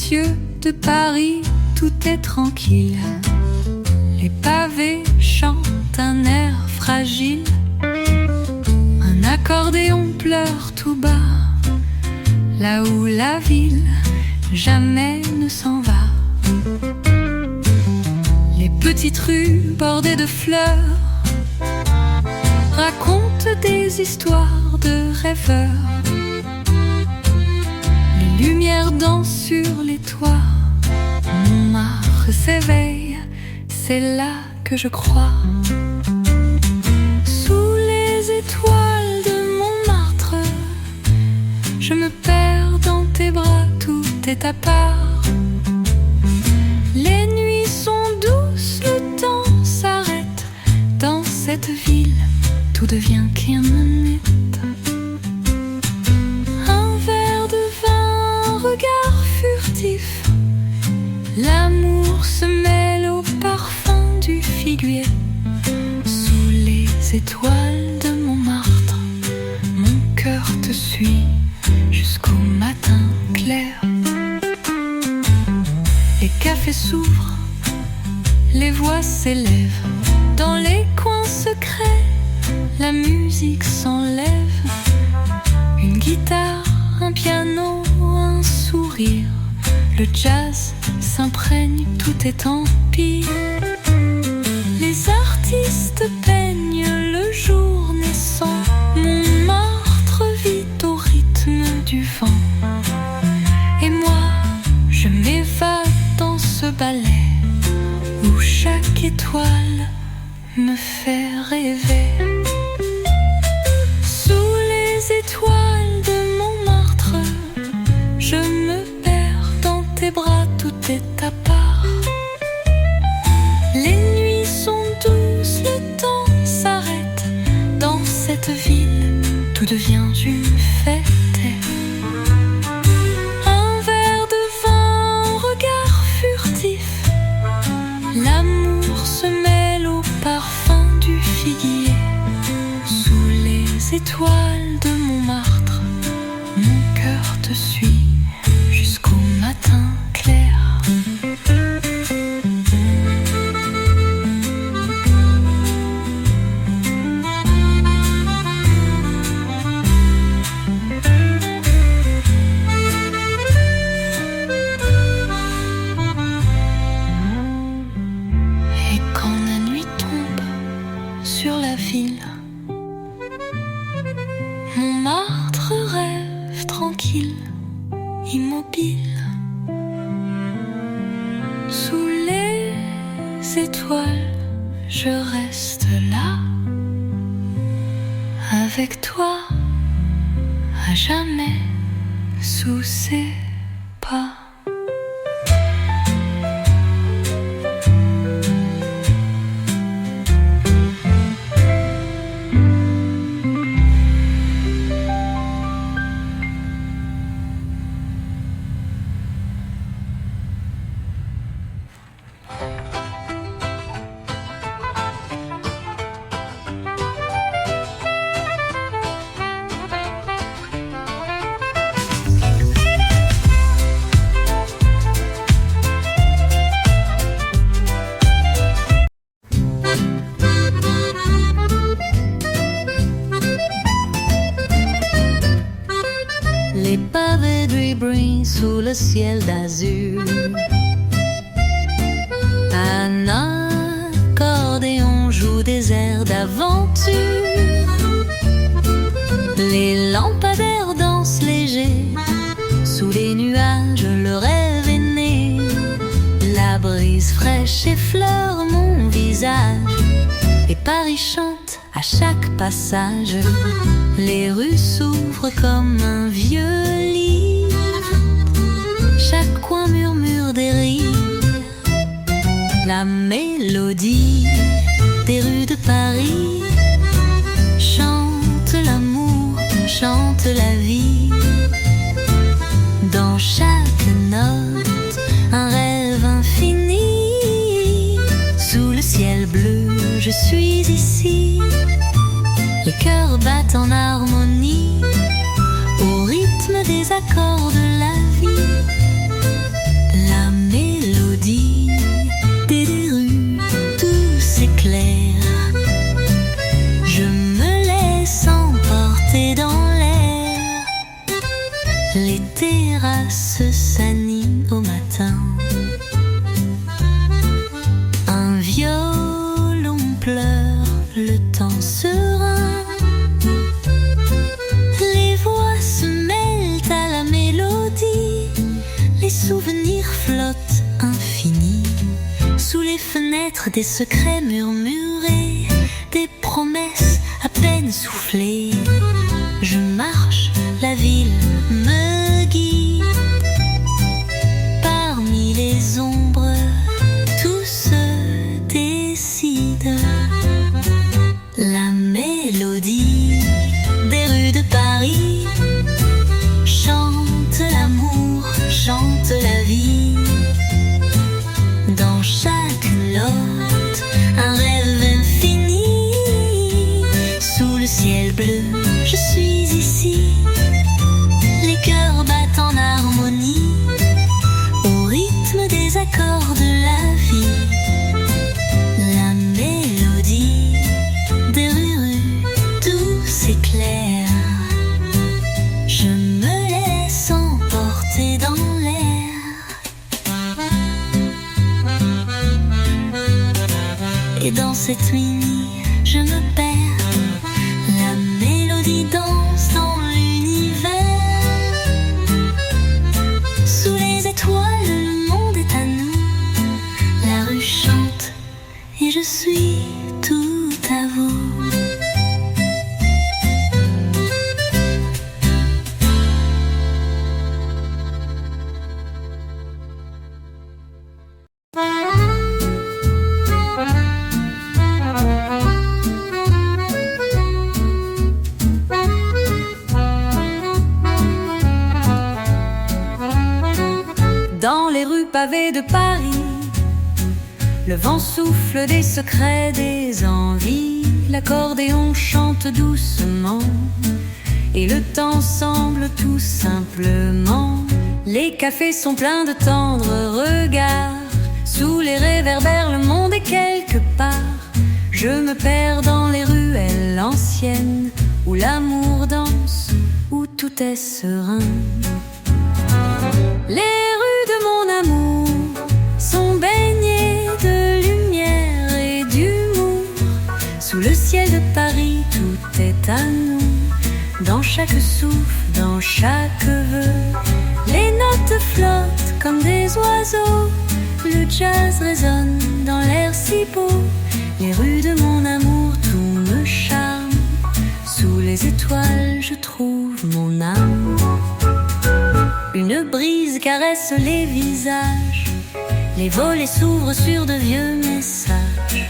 cieux de Paris, tout est tranquille. Les pavés chantent un air fragile. Un accordéon pleure tout bas, là où la ville jamais ne s'en va. Les petites rues bordées de fleurs racontent des histoires de rêveurs. Les lumières dansent sur les toits. Montmartre s'éveille, c'est là que je crois. Sous les étoiles de Montmartre, je me perds dans tes bras, tout est à part. Les nuits sont douces, le temps s'arrête. Dans cette ville, tout devient Kermit. Un verre de vin, un regard furtif. L'amour se mêle au parfum du figuier. Sous les étoiles de Montmartre, mon cœur te suit jusqu'au matin clair. Les cafés s'ouvrent, les voix s'élèvent. Dans les coins secrets, la musique s'enlève. Une guitare, un piano, un sourire. Le jazz s'imprègne, tout est empire. Les artistes peignent le jour naissant. Montmartre vit au rythme du vent. Et moi, je m'évade dans ce ballet où chaque étoile me fait rêver. Sous les étoiles de Montmartre, je me perds dans tes bras, tout est à part. Les nuits sont douces, le temps s'arrête. Dans cette ville, tout devient une fête. Un verre de vin, un regard furtif. L'amour se mêle au parfum du figuier. Sous les étoiles de Montmartre, mon cœur te suit jusqu'au matin clair. Et quand la nuit tombe sur la ville, Montmartre rêve tranquille, immobile. Sous les étoiles, je reste là, avec toi, à jamais, sous ses pas. Les pavés brillent sous le ciel d'azur. Un accordéon joue des airs d'aventure. Les lampadaires dansent légers. Sous les nuages, le rêve est né. La brise fraîche effleure mon visage. Et Paris chante à chaque passage. Les rues s'ouvrent comme un vieux livre. Chaque coin murmure des rires. La mélodie des rues de Paris chante l'amour, chante la vie. Dans chaque note, un rêve infini. Sous le ciel bleu, je suis ici. Les cœurs battent en harmonie au rythme des accords de la vie. les fenêtres, des secrets murmurés, des promesses à peine soufflées. Je marche, la ville me guide. Parmi les ombres, tout se décide. La mélodie des rues de Paris chante l'amour, chante la vie. Dans chaque note, un rêve infini. Sous le ciel bleu, je suis ici. Les cœurs battent en harmonie au rythme des accords de la vie. La mélodie des rues douces et claires. Je me laisse emporter dans l'air. Et dans cette nuit, je me perds. La mélodie danse dans l'univers. Sous les étoiles, le monde est à nous. La rue chante et je suis tout à vous. Dans les rues pavées de Paris, le vent souffle des secrets, des envies. L'accordéon chante doucement et le temps semble tout simplement. Les cafés sont pleins de tendres regards. Sous les réverbères, le monde est quelque part. Je me perds dans les ruelles anciennes où l'amour danse, où tout est serein. Les rues de mon amour sont baignées de lumière et d'humour. Sous le ciel de Paris, tout est à nous. Dans chaque souffle, dans chaque vœu, les notes flottent comme des oiseaux. Le jazz résonne dans l'air si beau. Les rues de mon amour, tout me charme. Sous les étoiles, je trouve mon âme. Une brise caresse les visages. Les volets s'ouvrent sur de vieux messages.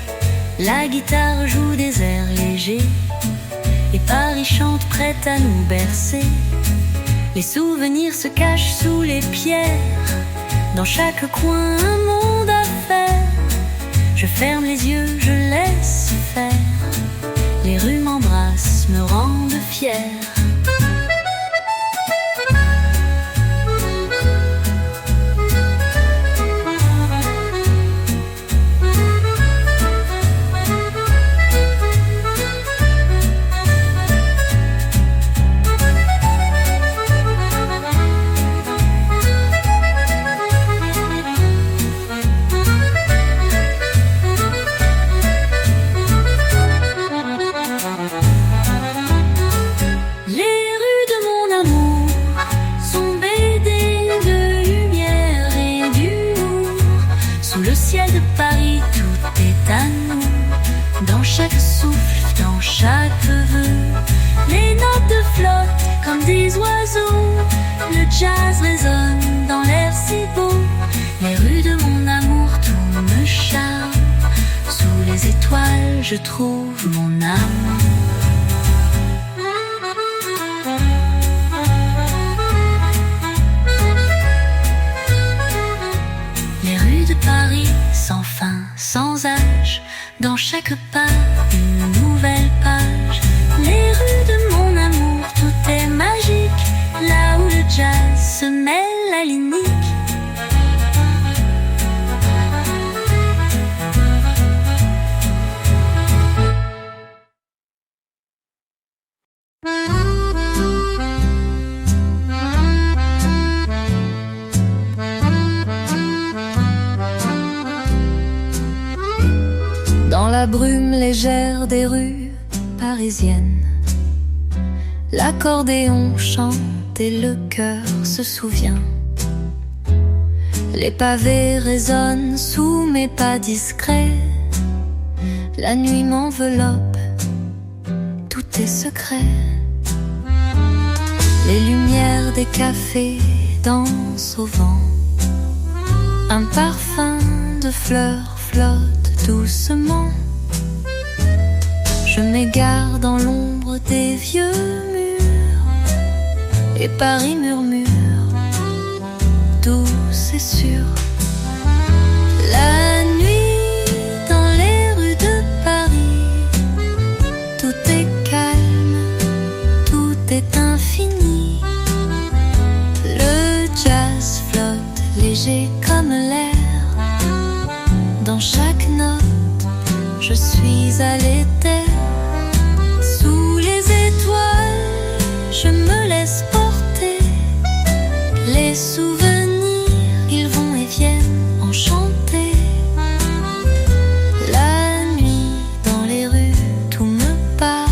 La guitare joue des airs légers et Paris chante prête à nous bercer. Les souvenirs se cachent sous les pierres. Dans chaque coin, un monde à faire. Je ferme les yeux, je laisse faire. Les rues m'embrassent, me rendent fière. Jazz résonne dans l'air si beau. Les rues de mon amour, tout me charme. Sous les étoiles, je trouve mon âme. Les rues de Paris, sans fin, sans âge. Dans chaque pas, une nouvelle page. Les rues de mon amour, tout est magique. Là où le jazz se mêle à l'unique. Dans la brume légère des rues parisiennes, l'accordéon chante et le cœur se souvient. Les pavés résonnent sous mes pas discrets. La nuit m'enveloppe, tout est secret. Les lumières des cafés dansent au vent. Un parfum de fleurs flotte doucement. Je m'égare dans l'ombre des vieux murs. Et Paris murmure, douce et sûre. La nuit dans les rues de Paris, tout est calme, tout est infini. Le jazz flotte léger comme l'air. Dans chaque note, je suis à l'éther. Sous les étoiles, je me laisse porter. Les souvenirs, ils vont et viennent enchanter. La nuit, dans les rues, tout me parle.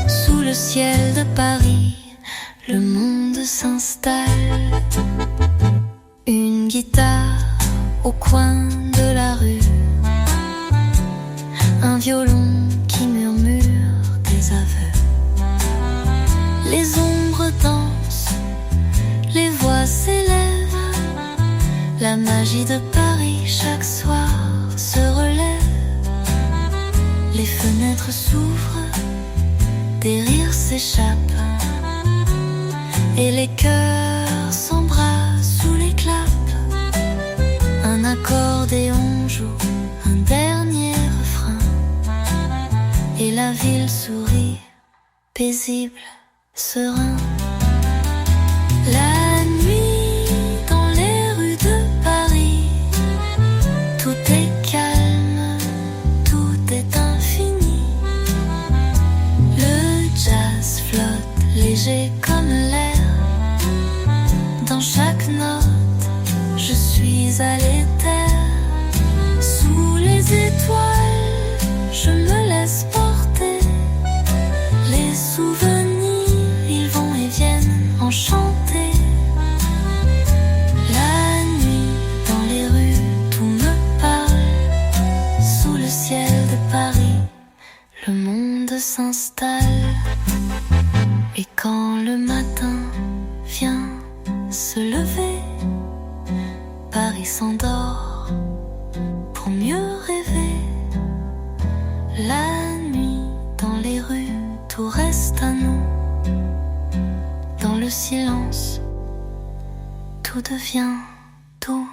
Sous le ciel de Paris, le monde s'installe. Une guitare au coin de la rue. Un violon qui murmure des aveux. Les ombres dansent, les voix s'élèvent. La magie de Paris chaque soir se relève. Les fenêtres s'ouvrent, des rires s'échappent. Et les cœurs s'embrassent sous les claps. Un accordéon joue un dernier refrain. Et la ville sourit, paisible, serein. La nuit dans les rues de Paris, tout est calme, tout est infini. Le jazz flotte léger comme l'air. Dans chaque note, je suis à l'éther. Sous les étoiles, je me laisse porter. Les souvenirs, ils vont et viennent enchanter. La nuit, dans les rues, tout me parle. Sous le ciel de Paris, le monde s'installe. Et quand le matin vient se lever, Paris s'endort pour mieux rêver. La nuit, dans les rues, tout reste à nous. Dans le silence, tout devient doux.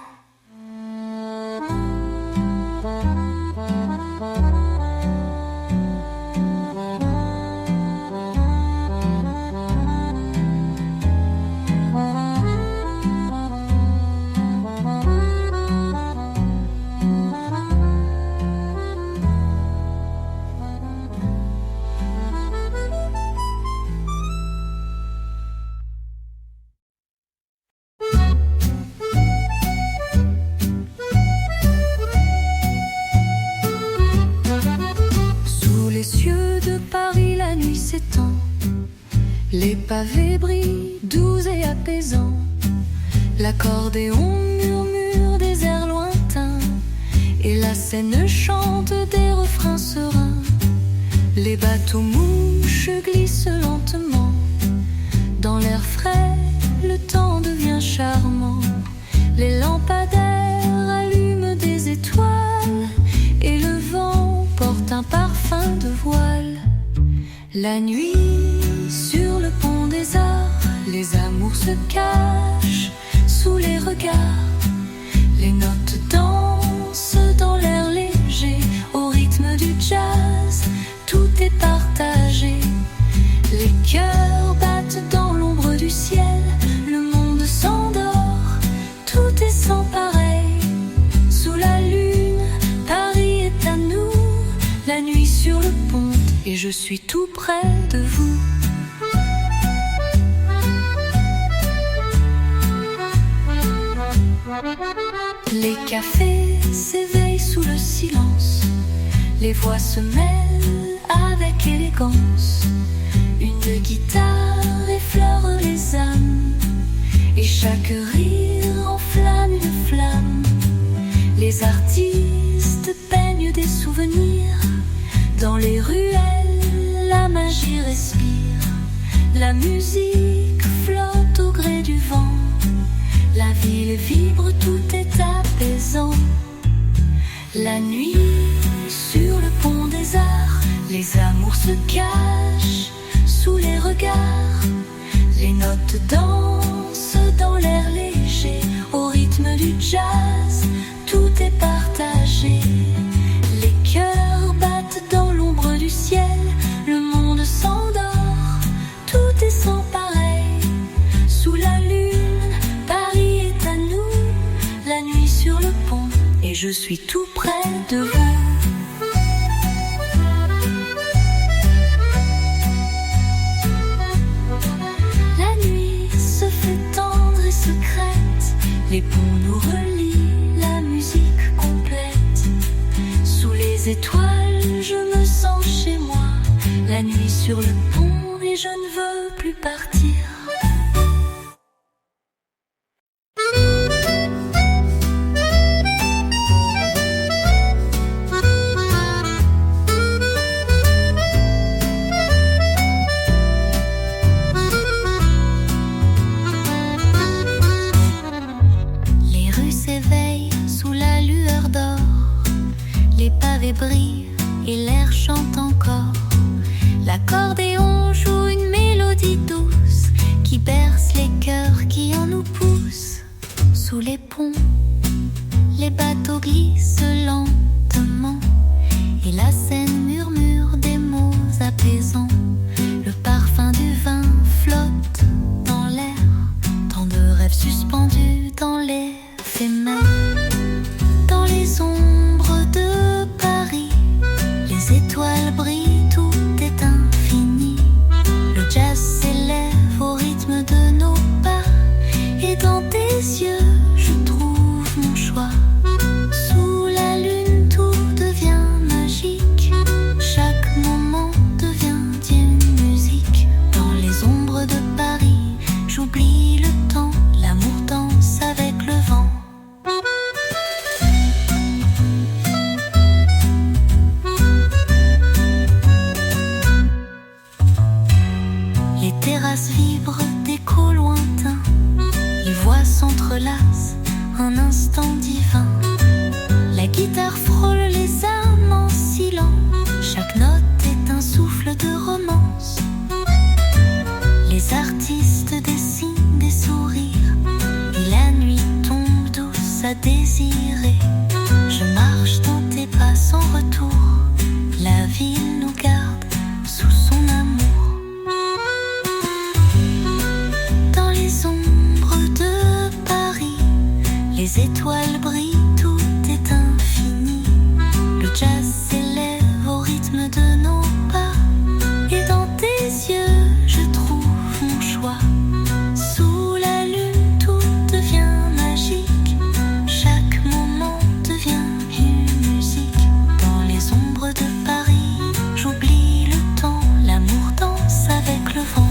Les pavés brillent, doux et apaisants. L'accordéon murmure des airs lointains. Et la Seine chante des refrains sereins. Les bateaux mouches glissent lentement. Dans l'air frais, le temps devient charmant. Les lampadaires allument des étoiles. Et le vent porte un parfum de voile. La nuit, sur le pont des arts, les amours se cachent sous les regards. Les notes dansent dans l'air léger, au rythme du jazz, tout est partagé. Les cœurs battent dans l'ombre du ciel, le monde s'endort, tout est sans pareil. Sous la lune, Paris est à nous, la nuit sur le pont, et je suis tout près de vous. Les cafés s'éveillent sous le silence. Les voix se mêlent avec élégance. Une guitare effleure les âmes. Et chaque rire enflamme une Les artistes peignent des souvenirs. Dans les ruelles, la magie respire. La musique flotte au gré du vent. La ville vibre, tout est apaisant. La nuit, sur le pont des arts, les amours se cachent sous les regards. Les notes dansent dans l'air léger, au rythme du jazz, tout est partagé. Les cœurs battent dans l'ombre du ciel, le monde s'endort, tout est sans pareil. Sous la lune, Paris est à nous, la nuit sur le pont, et je suis tout près de vous. Les ponts nous relient, la musique complète. Sous les étoiles, je me sens chez moi. La nuit sur le pont et je ne veux plus partir. Brille et l'air chante encore. L'accordéon joue une mélodie douce qui berce les cœurs qui en nous poussent. Sous les ponts, les bateaux glissent lentement et la Seine murmure des mots apaisants. Le parfum du vin flotte dans l'air, tant de rêves suspendus dans l'éphémère. Dans les ombres de Paris, les étoiles brillent, tout est infini. Le jazz s'élève au rythme de nos pas, et dans tes yeux, je trouve mon choix. Sous la lune, tout devient magique. Chaque moment devient une musique. Dans les ombres de Paris, j'oublie le temps. L'amour danse avec le vent. Les terrasses vibrent d'échos lointains. Les voix s'entrelacent, un instant divin. La guitare frôle les âmes en silence. Chaque note est un souffle de romance. Les artistes dessinent des sourires et la nuit tombe douce à désirer. Je marche dans tes pas sans retour. La ville nous garde sous son amour. Dans les ombres de Paris, les étoiles brillent, tout est infini. Le jazz s'élève au rythme de nos pas, et dans tes yeux, je trouve mon choix. Sous la lune, tout devient magique. Chaque moment devient une musique. Dans les ombres de Paris, j'oublie le temps. L'amour danse avec le vent.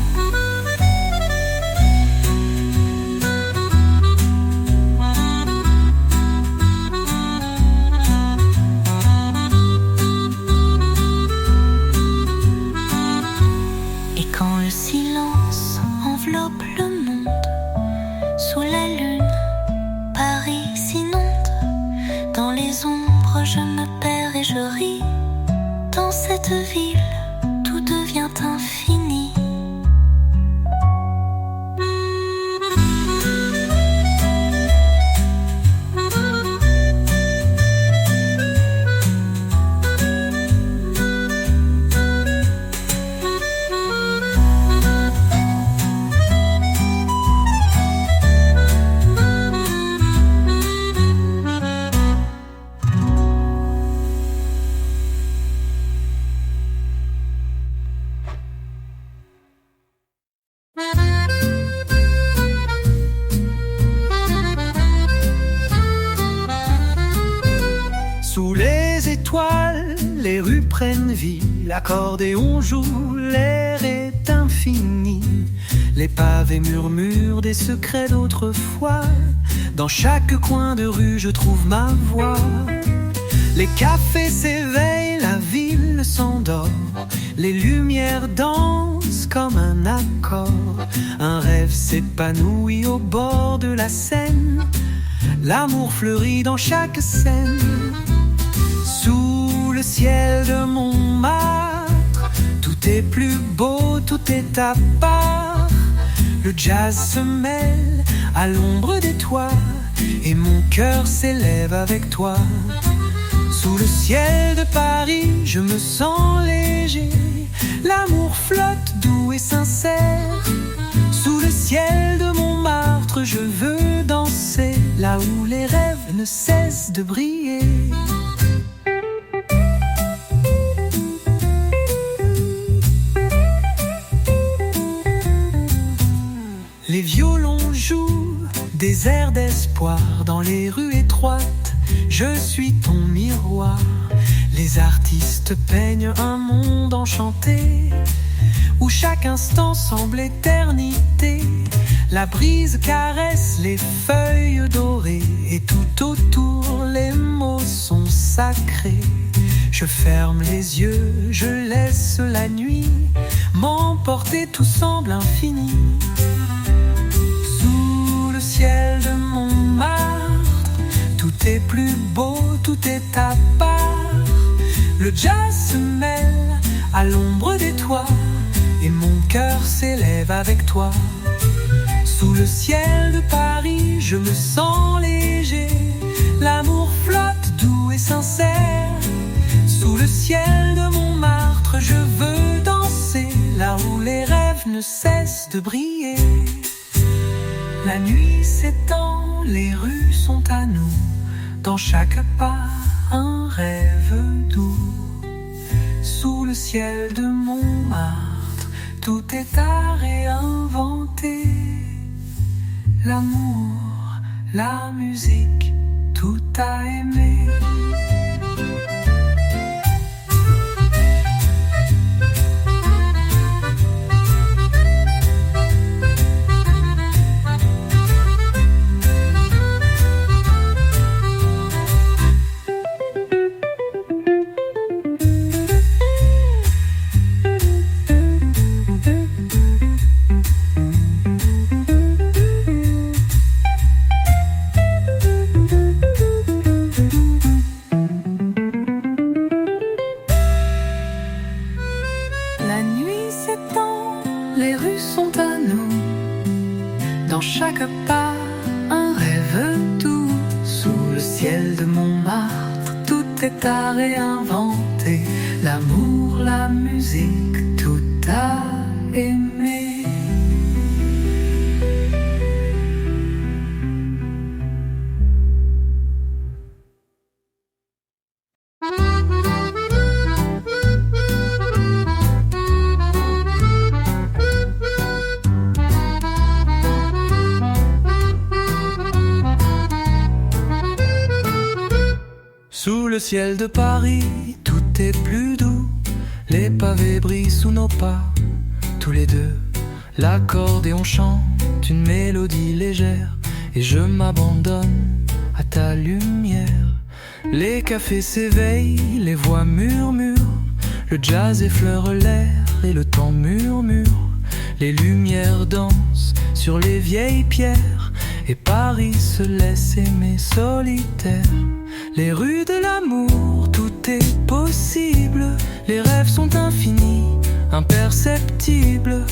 Et quand le silence enveloppe le monde, sous la lune, Paris s'inonde. Dans les ombres, je me perds et je ris. Dans cette ville, tout devient infini. les rues prennent vie, l'accordéon joue, l'air est infini. Les pavés murmurent des secrets d'autrefois. Dans chaque coin de rue, je trouve ma voix. Les cafés s'éveillent, la ville s'endort. Les lumières dansent comme un accord. Un rêve s'épanouit au bord de la Seine. L'amour fleurit dans chaque scène. Sous le ciel de Montmartre, tout est plus beau, tout est à part. Le jazz se mêle à l'ombre des toits, et mon cœur s'élève avec toi. Sous le ciel de Paris, je me sens léger. L'amour flotte doux et sincère. Sous le ciel de Montmartre, je veux danser, là où les rêves ne cessent de briller. Les violons jouent des airs d'espoir dans les rues étroites. Je suis ton miroir. Les artistes peignent un monde enchanté où chaque instant semble éternité. La brise caresse les feuilles dorées et tout autour les mots sont sacrés. Je ferme les yeux, je laisse la nuit m'emporter, tout semble infini. Sous le ciel de Montmartre, tout est plus beau, tout est à part. Le jazz se mêle à l'ombre des toits, et mon cœur s'élève avec toi. Sous le ciel de Paris, je me sens léger. L'amour flotte doux et sincère. Sous le ciel de Montmartre, je veux danser, là où les rêves ne cessent de briller. La nuit s'étend, les rues sont à nous. Dans chaque pas, un rêve doux. Sous le ciel de Montmartre, tout est à réinventer. L'amour, la musique, tout à aimer. La nuit s'étend, les rues sont à nous. Dans chaque pas, un rêve doux. Sous le ciel de Montmartre, tout est à réinventer. L'amour, la musique, tout à aimer. Sous le ciel de Paris, tout est plus doux. Les pavés brillent sous nos pas, tous les deux. L'accordéon chante une mélodie légère, et je m'abandonne à ta lumière. Les cafés s'éveillent, les voix murmurent. Le jazz effleure l'air et le temps murmure. Les lumières dansent sur les vieilles pierres, et Paris se laisse aimer solitaire. Les rues de l'amour, tout est possible. Les rêves sont infinis, imperceptibles.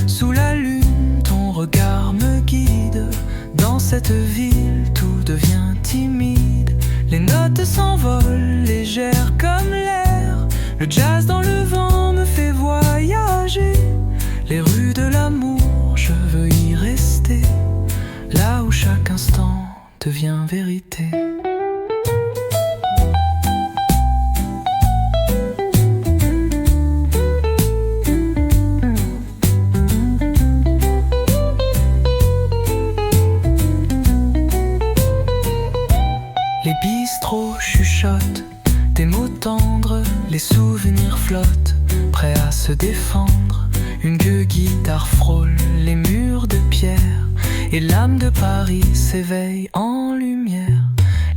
Sous la lune, ton regard me guide. Dans cette ville, tout devient timide. Les notes s'envolent, légères comme l'air. Le jazz dans le vent me fait voyager. Les rues de l'amour, je veux y rester. Là où chaque instant devient vérité. Les bistrots chuchotent des mots tendres. tendre, les souvenirs flottent, prêts à se défendre. Une guitare frôle les murs de pierre, et l'âme de Paris s'éveille en lumière.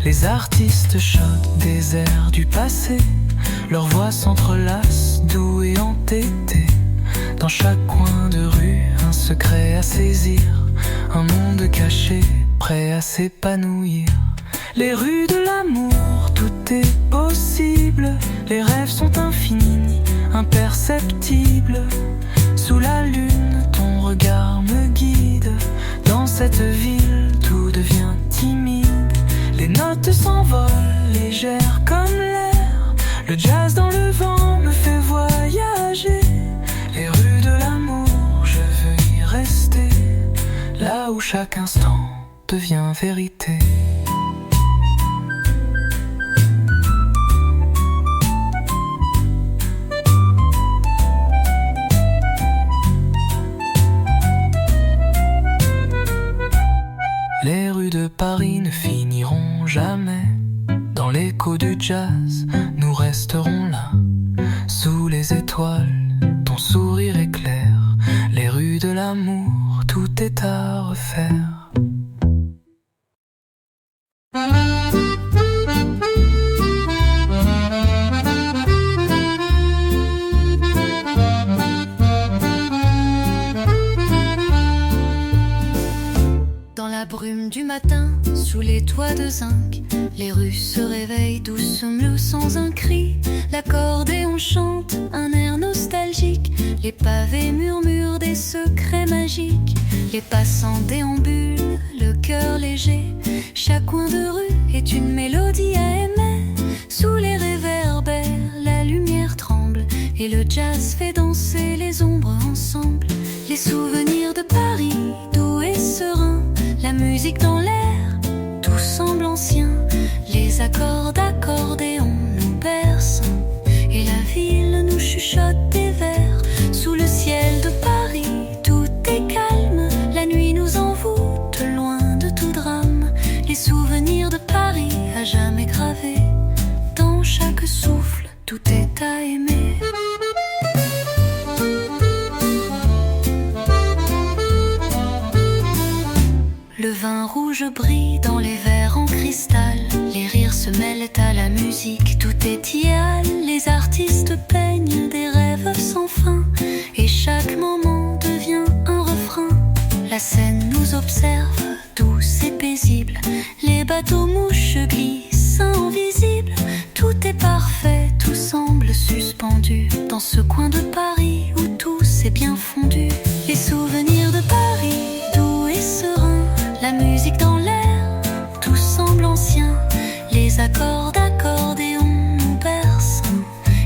Les artistes chantent des airs du passé, leurs voix s'entrelacent, doux et entêtées. Dans chaque coin de rue, un secret à saisir, un monde caché, prêt à s'épanouir. Les rues de l'amour, tout est possible. Les rêves sont infinis, imperceptibles. Sous la lune, ton regard me guide. Dans cette ville, tout devient timide. Les notes s'envolent, légères comme l'air. Le jazz dans le vent me fait voyager. Les rues de l'amour, je veux y rester. Là où chaque instant devient vérité. Les rues de Paris ne finiront jamais. Dans l'écho du jazz, nous resterons là. Sous les étoiles, ton sourire éclaire. Les rues de l'amour, tout est à refaire. La brume du matin, sous les toits de zinc, les rues se réveillent doucement sans un cri. L'accordéon chante un air nostalgique, les pavés murmurent des secrets magiques. Les passants déambulent, le cœur léger. Chaque coin de rue est une mélodie à aimer. Sous les réverbères, la lumière tremble et le jazz fait danser les ombres ensemble. Les souvenirs de Paris, doux et sereins. La musique dans l'air, tout semble ancien. Les accords d'accordéon nous bercent et la ville nous chuchote des vers. Sous le ciel de Paris, tout est calme. La nuit nous envoûte, loin de tout drame. Les souvenirs de Paris à jamais gravés. Dans chaque souffle, tout est à aimer. Le vin rouge brille dans les verres en cristal. Les rires se mêlent à la musique, tout est idéal. Les artistes peignent des rêves sans fin et chaque moment devient un refrain. La scène nous observe, douce et paisible. Les bateaux mouches glissent invisibles. Tout est parfait, tout semble suspendu dans ce coin de Paris où tout s'est bien fondu. Les souvenirs de Paris, doux et sereins. La musique dans l'air, tout semble ancien. Les accords d'accordéon nous bercent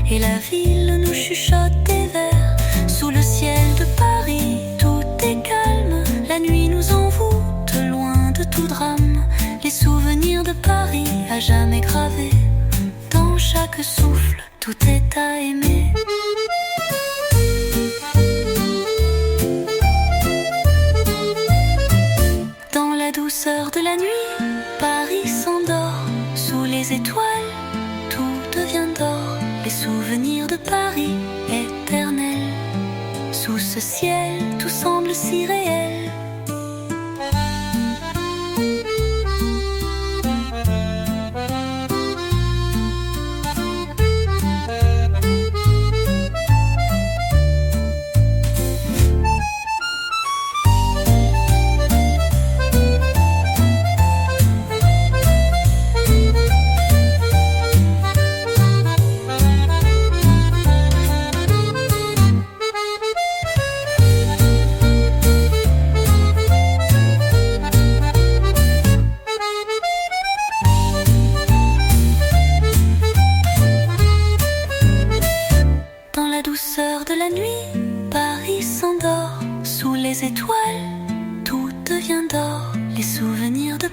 et la ville nous chuchote des vers. Sous le ciel de Paris, tout est calme. La nuit nous envoûte, loin de tout drame. Les souvenirs de Paris à jamais gravés. Dans chaque souffle, tout est à aimer. Douceur de la nuit, Paris s'endort. Sous les étoiles, tout devient d'or. Les souvenirs de Paris éternels. Sous ce ciel, tout semble si réel.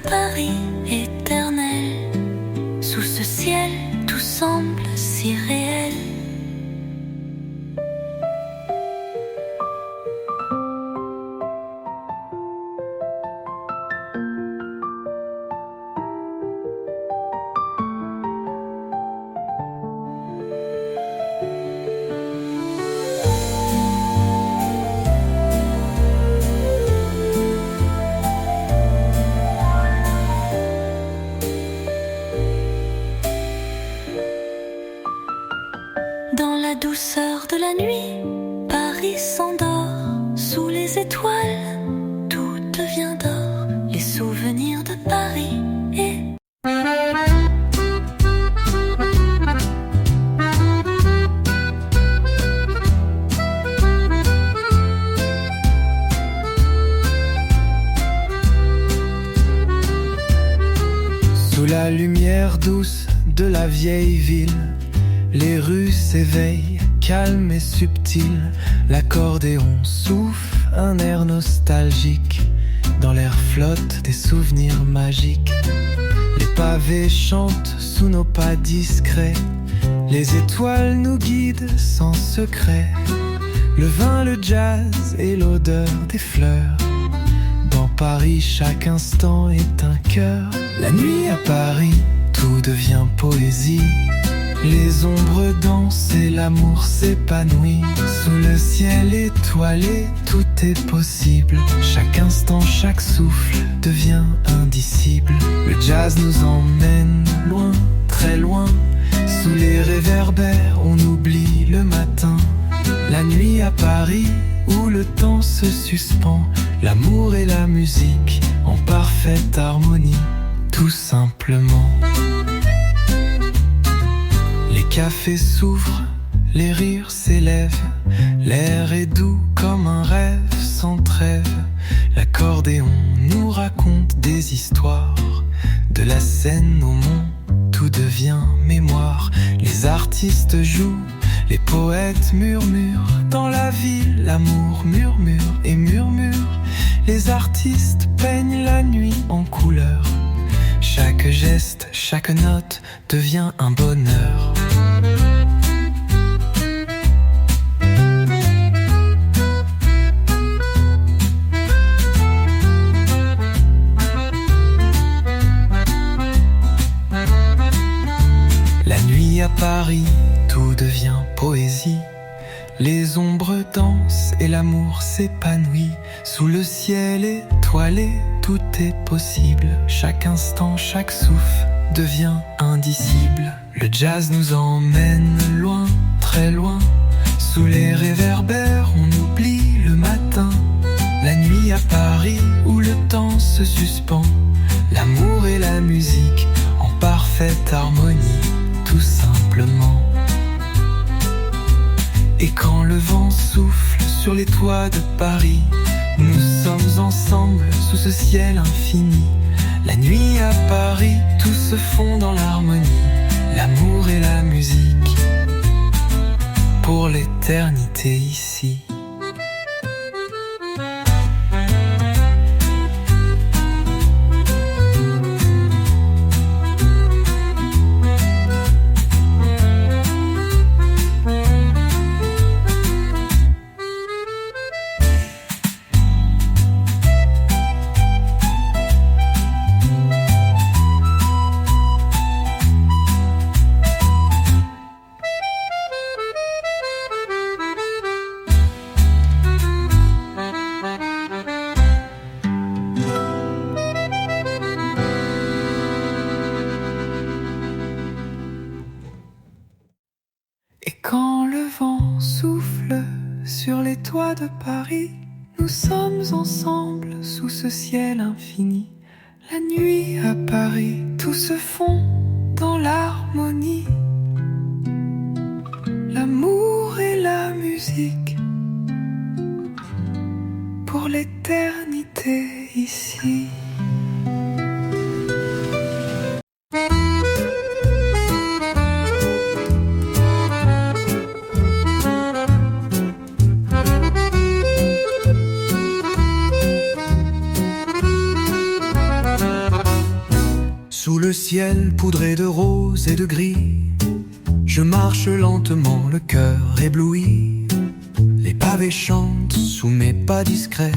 Paris éternel. Sous ce ciel, tout semble si réel. Dans la douceur de la nuit, Paris s'endort. Sous les étoiles, tout devient d'or. Les souvenirs de Paris et... Sous la lumière douce de la vieille ville, les rues s'éveillent, calmes et subtiles. L'accordéon souffle un air nostalgique. Dans l'air flottent des souvenirs magiques. Les pavés chantent sous nos pas discrets. Les étoiles nous guident sans secret. Le vin, le jazz et l'odeur des fleurs. Dans Paris, chaque instant est un cœur. La nuit à Paris, tout devient poésie. Les ombres dansent et l'amour s'épanouit. Sous le ciel étoilé, tout est possible. Chaque instant, chaque souffle devient indicible. Le jazz nous emmène loin, très loin. Sous les réverbères, on oublie le matin. La nuit à Paris, où le temps se suspend. L'amour et la musique en parfaite harmonie, tout simplement. Les cafés s'ouvrent, les rires s'élèvent. L'air est doux comme un rêve sans trêve. L'accordéon nous raconte des histoires. De la scène au monde, tout devient mémoire. Les artistes jouent, les poètes murmurent. Dans la ville, l'amour murmure et murmure. Les artistes peignent la nuit en couleur. Chaque geste, chaque note devient un bonheur. La nuit à Paris, tout devient poésie. Les ombres dansent et l'amour s'épanouit. Sous le ciel étoilé, tout est possible. Chaque instant, chaque souffle devient indicible. Le jazz nous emmène loin, très loin. Sous les réverbères, on oublie le matin. La nuit à Paris, où le temps se suspend. L'amour et la musique en parfaite harmonie, tout simplement. Et quand le vent souffle sur les toits de Paris, nous sommes ensemble sous ce ciel infini. La nuit à Paris, tout se fond dans l'harmonie. L'amour et la musique, pour l'éternité ici. Et quand le vent souffle sur les toits de Paris, nous sommes ensemble sous ce ciel infini. La nuit à Paris, tout se fond dans l'harmonie. L'amour et la musique, pour l'éternité ici. Sous le ciel poudré de rose et de gris, je marche lentement, le cœur ébloui. Les pavés chantent sous mes pas discrets,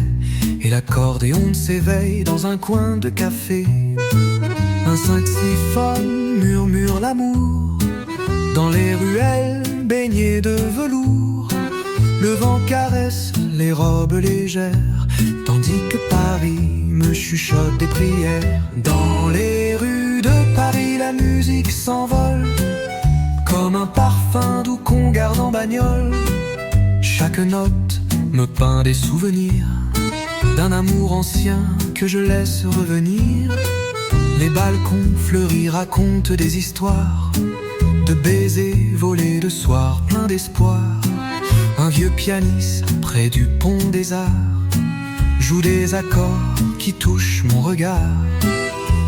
et l'accordéon s'éveille dans un coin de café. Un saxophone murmure l'amour dans les ruelles baignées de velours. Le vent caresse les robes légères, tandis que Paris me chuchote des prières. Dans les rues de Paris, la musique s'envole comme un parfum doux qu'on garde en bagnole. Chaque note me peint des souvenirs d'un amour ancien que je laisse revenir. Les balcons fleuris racontent des histoires de baisers volés de soirs pleins d'espoir. Un vieux pianiste près du pont des arts joue des accords qui touchent mon regard.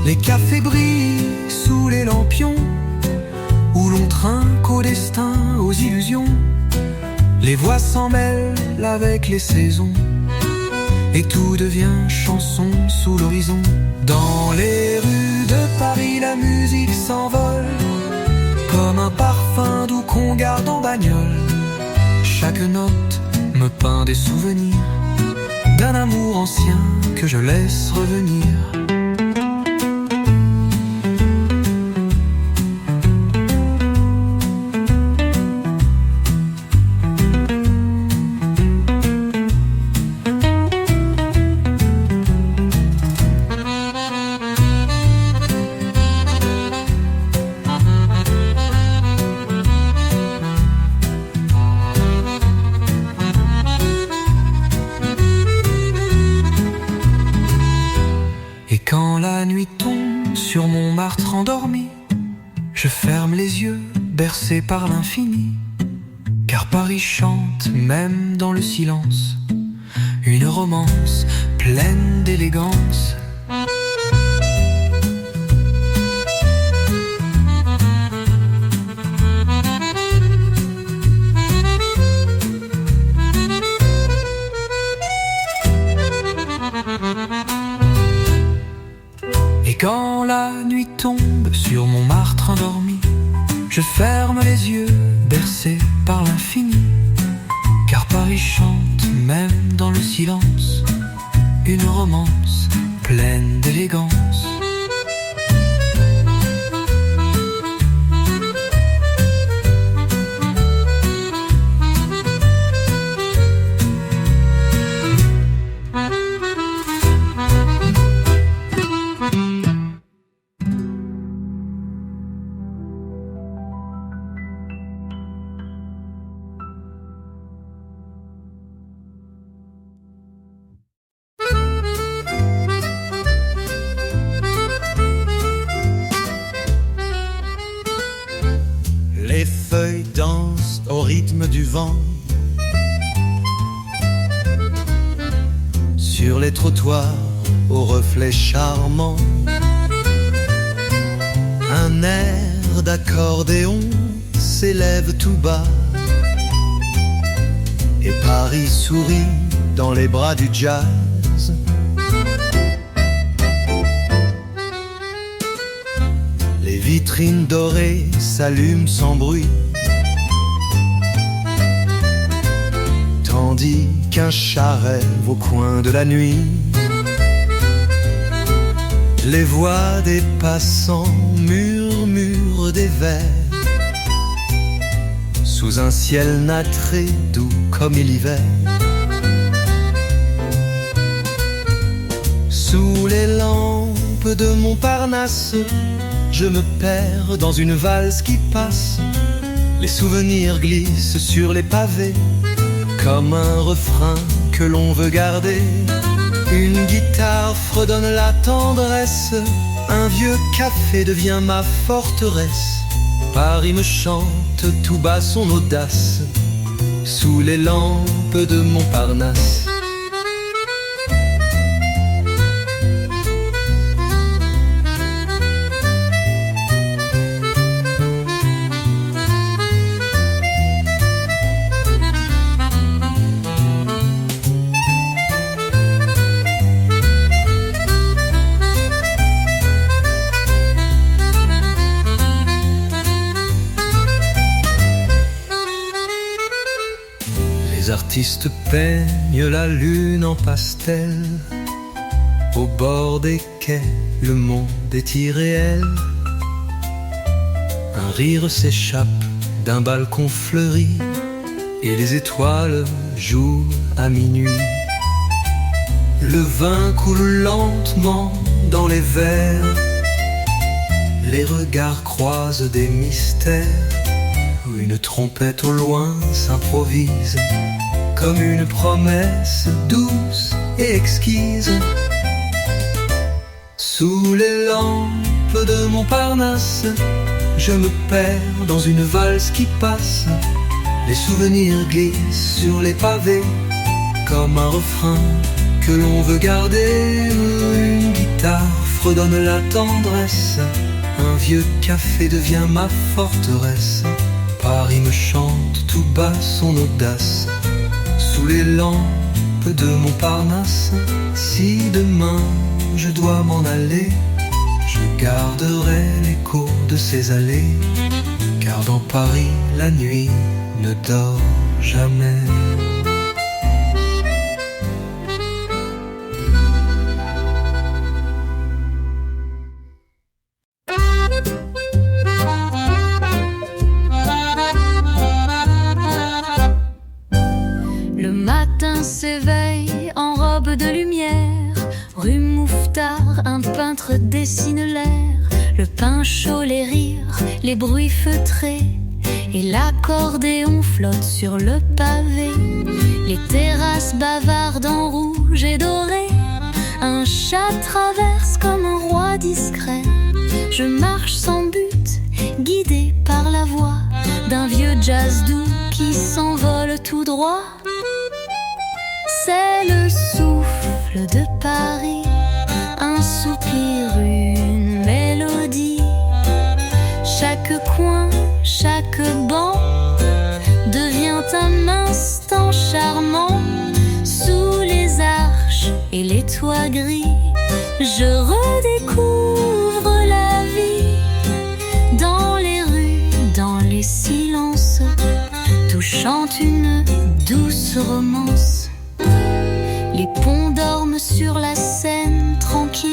Les cafés brillent sous les lampions où l'on trinque au destin, aux illusions. Les voix s'en mêlent avec les saisons et tout devient chanson sous l'horizon. Dans les rues de Paris, la musique s'envole comme un parfum doux qu'on garde en bagnole. Chaque note me peint des souvenirs d'un amour ancien que je laisse revenir. Quand la nuit tombe sur Montmartre endormi, je ferme les yeux, bercé par l'infini. Car Paris chante, même dans le silence, une romance pleine d'élégance. Et quand la nuit tombe sur Montmartre endormi, je ferme les yeux, bercé par l'infini. Car Paris chante, même dans le silence, une romance pleine d'élégance. Les feuilles dansent au rythme du vent sur les trottoirs aux reflets charmants. Un air d'accordéon s'élève tout bas et Paris sourit dans les bras du jazz. Les vitrines dorées s'allument sans bruit, tandis qu'un chat rêve au coin de la nuit. Les voix des passants murmurent des vers sous un ciel nâtré doux comme l'hiver. Sous les lampes de Montparnasse, je me perds dans une valse qui passe. Les souvenirs glissent sur les pavés comme un refrain que l'on veut garder. Une guitare fredonne la tendresse, un vieux café devient ma forteresse. Paris me chante tout bas son audace sous les lampes de Montparnasse. Les artistes peignent la lune en pastel au bord des quais, le monde est irréel. Un rire s'échappe d'un balcon fleuri et les étoiles jouent à minuit. Le vin coule lentement dans les verres, les regards croisent des mystères. une trompette au loin s'improvise, comme une promesse douce et exquise. Sous les lampes de Montparnasse, je me perds dans une valse qui passe. Les souvenirs glissent sur les pavés, comme un refrain que l'on veut garder. Une guitare fredonne la tendresse, un vieux café devient ma forteresse. Paris me chante tout bas son audace, sous les lampes de Montparnasse. Si demain je dois m'en aller, je garderai l'écho de ces allées, car dans Paris la nuit ne dort jamais. Le matin s'éveille en robe de lumière, rue Mouffetard, un peintre dessine l'air. Le pain chaud, les rires, les bruits feutrés, et l'accordéon flotte sur le pavé. Les terrasses bavardent en rouge et doré, un chat traverse comme un roi discret. Je marche sans but, guidé par la voix d'un vieux jazz doux qui s'envole tout droit. C'est le souffle de Paris, un soupir, une mélodie. Chaque coin, chaque banc devient un instant charmant. Sous les arches et les toits gris, je redécouvre la vie. Dans les rues, dans les silences, tout chante une douce romance. Les ponts dorment sur la Seine tranquille,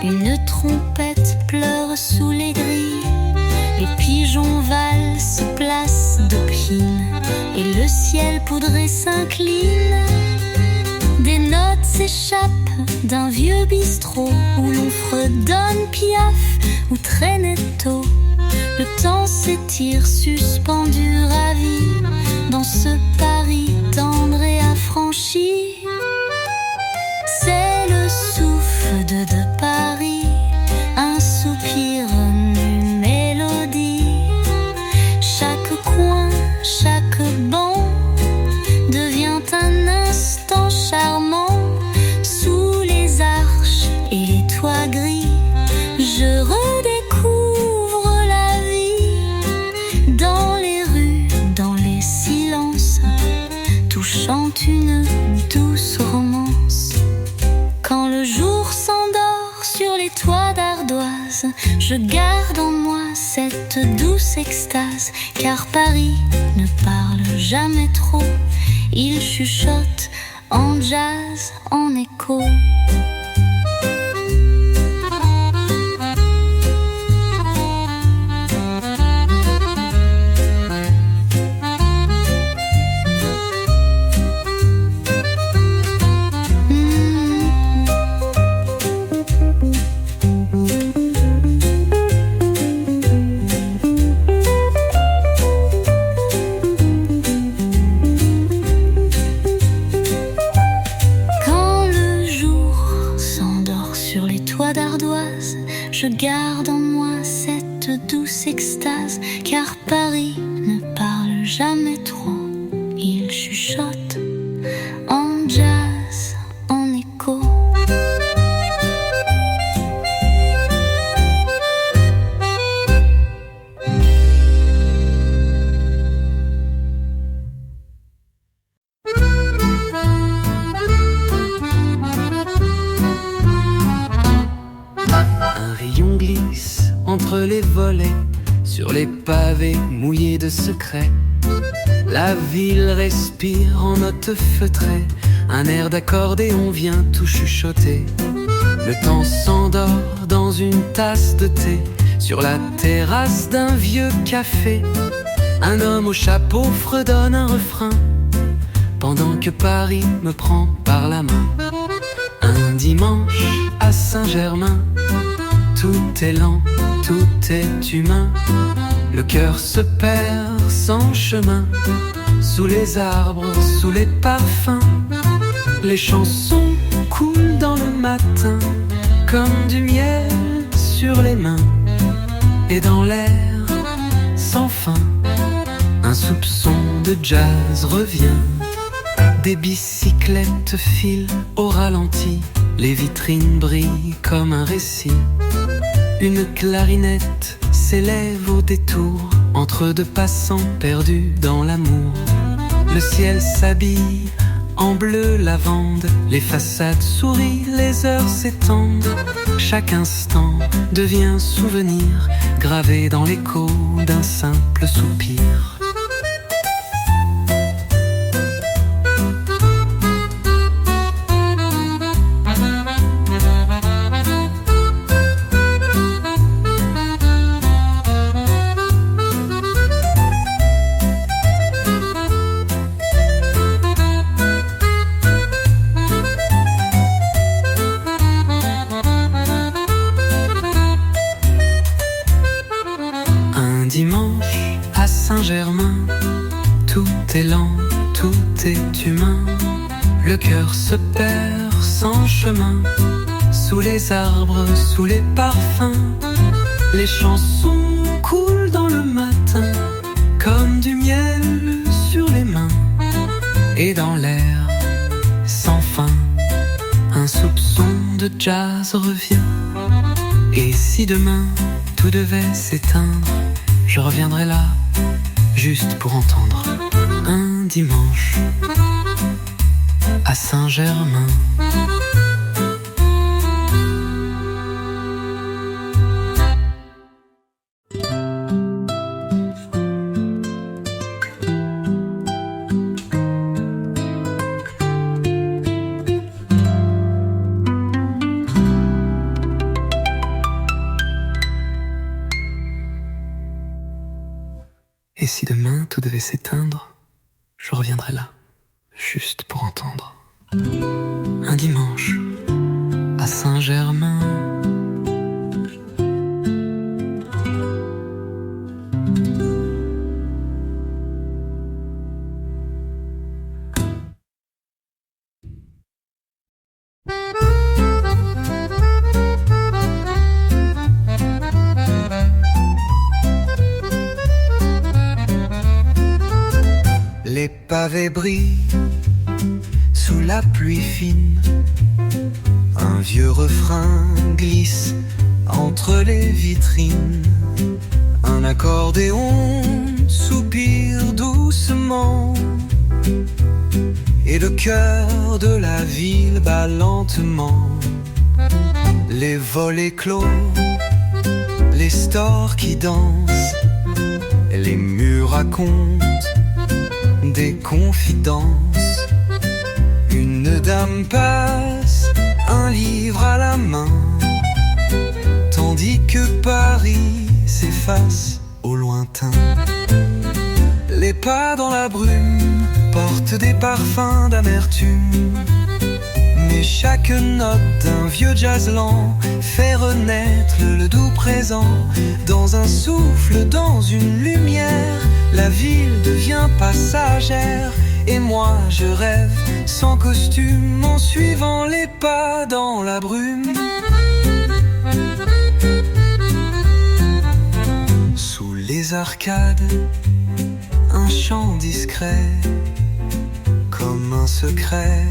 une trompette pleure sous les grilles. Les pigeons valsent place de Pine, et le ciel poudré s'incline. Des notes s'échappent d'un vieux bistrot où l'on fredonne Piaf ou Trénetto. Le temps s'étire suspendu, ravi, dans ce Paris tendre et affranchi. C'est le souffle de Paris, un soupir, une mélodie. Chaque coin, chaque banc devient un instant charmant. Sous les arches et les toits gris, je redécouvre la vie. Dans les rues, dans les silences, tout chante une douce romance. Quand le jour s'endort sur les toits d'ardoise, je garde en moi cette douce extase, car Paris ne parle jamais trop, il chuchote en jazz, en écho. Je garde en moi cette douce extase, car Paris ne parle jamais trop, il chuchote en jazz, en écho. Entre les volets, sur les pavés mouillés de secrets, la ville respire en notes feutrées, un air d'accordéon vient tout chuchoter. Le temps s'endort dans une tasse de thé, sur la terrasse d'un vieux café. Un homme au chapeau fredonne un refrain, pendant que Paris me prend par la main. Un dimanche à Saint-Germain, tout est lent, tout est humain. Le cœur se perd sans chemin, sous les arbres, sous les parfums. Les chansons coulent dans le matin, comme du miel sur les mains. Et dans l'air, sans fin, un soupçon de jazz revient. Des bicyclettes filent au ralenti, les vitrines brillent comme un récit. Une clarinette s'élève au détour, entre deux passants perdus dans l'amour. Le ciel s'habille en bleu lavande, les façades sourient, les heures s'étendent. Chaque instant devient souvenir, gravé dans l'écho d'un simple soupir. Dimanche à Saint-Germain, tout est lent, tout est humain. Le cœur se perd sans chemin, sous les arbres, sous les parfums. Les chansons coulent dans le matin, comme du miel sur les mains. Et dans l'air, sans fin, un soupçon de jazz revient. Et si demain tout devait s'éteindre, je reviendrai là, juste pour entendre un dimanche à Saint-Germain. Et si demain tout devait s'éteindre, je reviendrai là, juste pour entendre un dimanche à Saint-Germain. Les pavés brillent sous la pluie fine. Un vieux refrain glisse entre les vitrines. Un accordéon soupire doucement. Et le cœur de la ville bat lentement. Les volets clos, les stores qui dansent. Les murs racontent des confidences. Une dame passe, un livre à la main, tandis que Paris s'efface au lointain. Les pas dans la brume portent des parfums d'amertume, mais chaque note d'un vieux jazz lent fait renaître le doux présent. Dans un souffle, dans une lumière, la ville devient passagère. Et moi je rêve sans costume, en suivant les pas dans la brume. Sous les arcades, un chant discret, comme un secret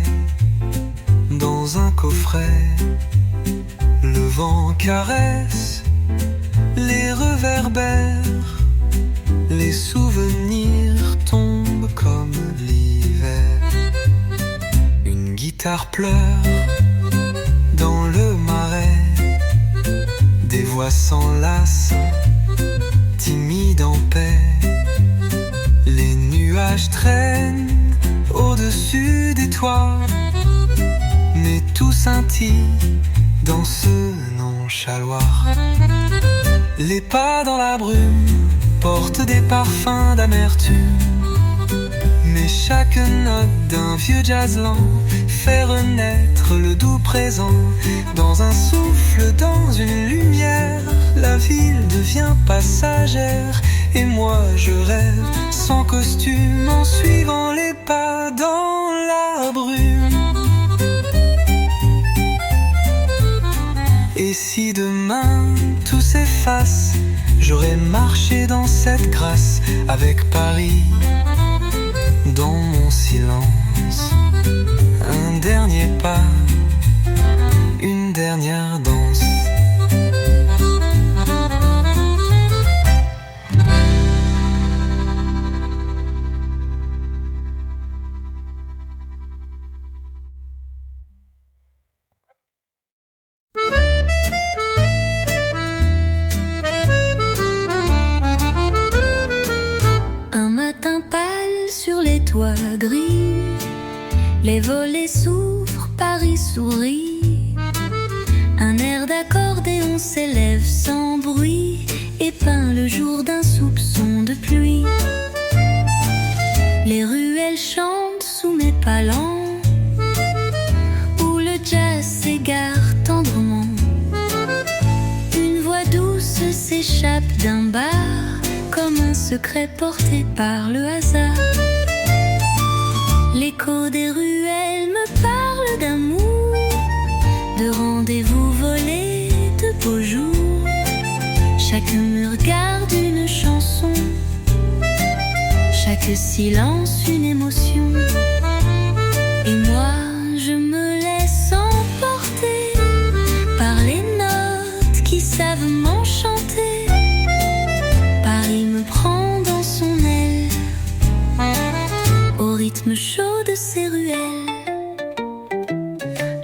dans un coffret. Le vent caresse, les réverbères, les souvenirs tombent comme l'hiver. Une guitare pleure dans le marais, des voix s'enlacent, timides en paix. Les nuages traînent au-dessus des toits, mais tout scintille dans ce nonchaloir. Les pas dans la brume portent des parfums d'amertume, mais chaque note notes d'un vieux jazz lent fait renaître le doux présent. Dans un souffle, dans une lumière, la ville devient passagère. Et moi je rêve sans costume en suivant les pas dans la brume. Et si demain tout s'efface, j'aurais marché dans cette grâce avec Paris dans mon silence. Un dernier pas, une dernière danse. Un matin pâle sur les toits gris, les volets s'ouvrent, Paris sourit. Un air d'accordéon s'élève sans bruit et peint le jour d'un soupçon de pluie. Les ruelles chantent sous mes pas lents, où le jazz s'égare tendrement. Une voix douce s'échappe d'un bar, comme un secret porté par le hasard. L'écho des ruelles me parle d'amour, de rendez-vous volés, de beaux jours. Chaque mur garde une chanson, chaque silence une émotion. Et moi je me laisse emporter par les notes qui savent m'enchanter. Paris me prend dans son aile, au rythme chaud de ses ruelles.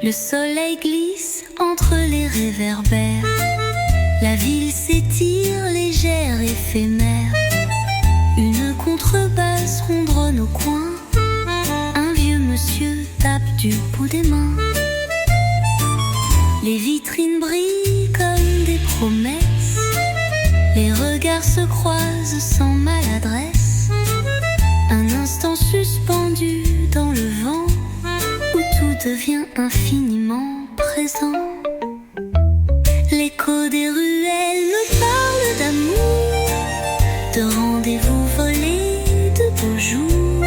Le soleil glisse entre les réverbères, la ville s'étire légère, éphémère. Une contrebasse ronronne au coin, un vieux monsieur tape du bout des mains. Les vitrines brillent comme des promesses, les regards se croisent sans maladresse. Un instant suspendu dans le vent, où tout devient infiniment présent. L'écho des ruelles me parle d'amour, de rendez-vous volés, de beaux jours.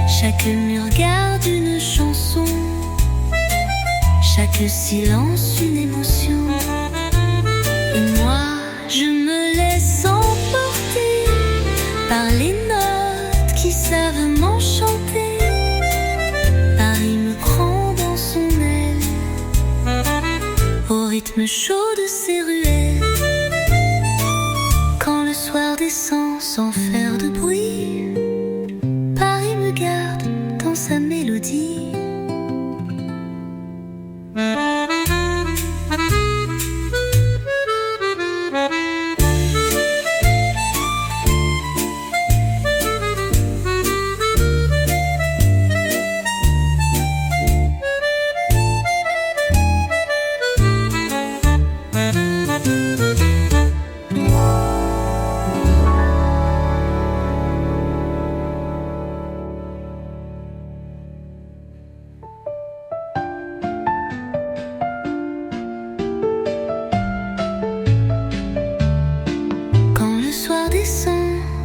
Chaque mur garde une chanson, chaque silence une émotion. Et moi je me laisse emporter par les notes qui savent m'enchanter. Paris me prend dans son aile, au rythme chaud de ses ruelles. Quand le soir descend sans faire de bruit, Paris me garde dans sa mélodie.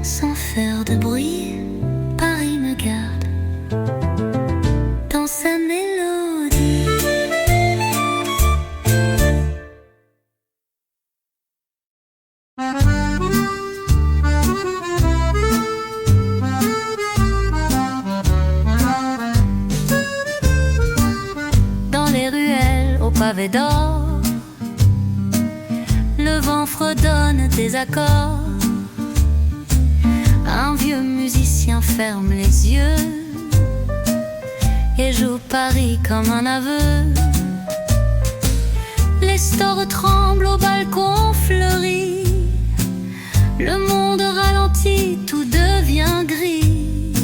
Sans faire de bruit, Paris me garde dans sa mélodie. Dans les ruelles au pavé d'or, le vent fredonne des accords. Un vieux musicien ferme les yeux et joue Paris comme un aveu. Les stores tremblent au balcon fleuri, le monde ralentit, tout devient gris.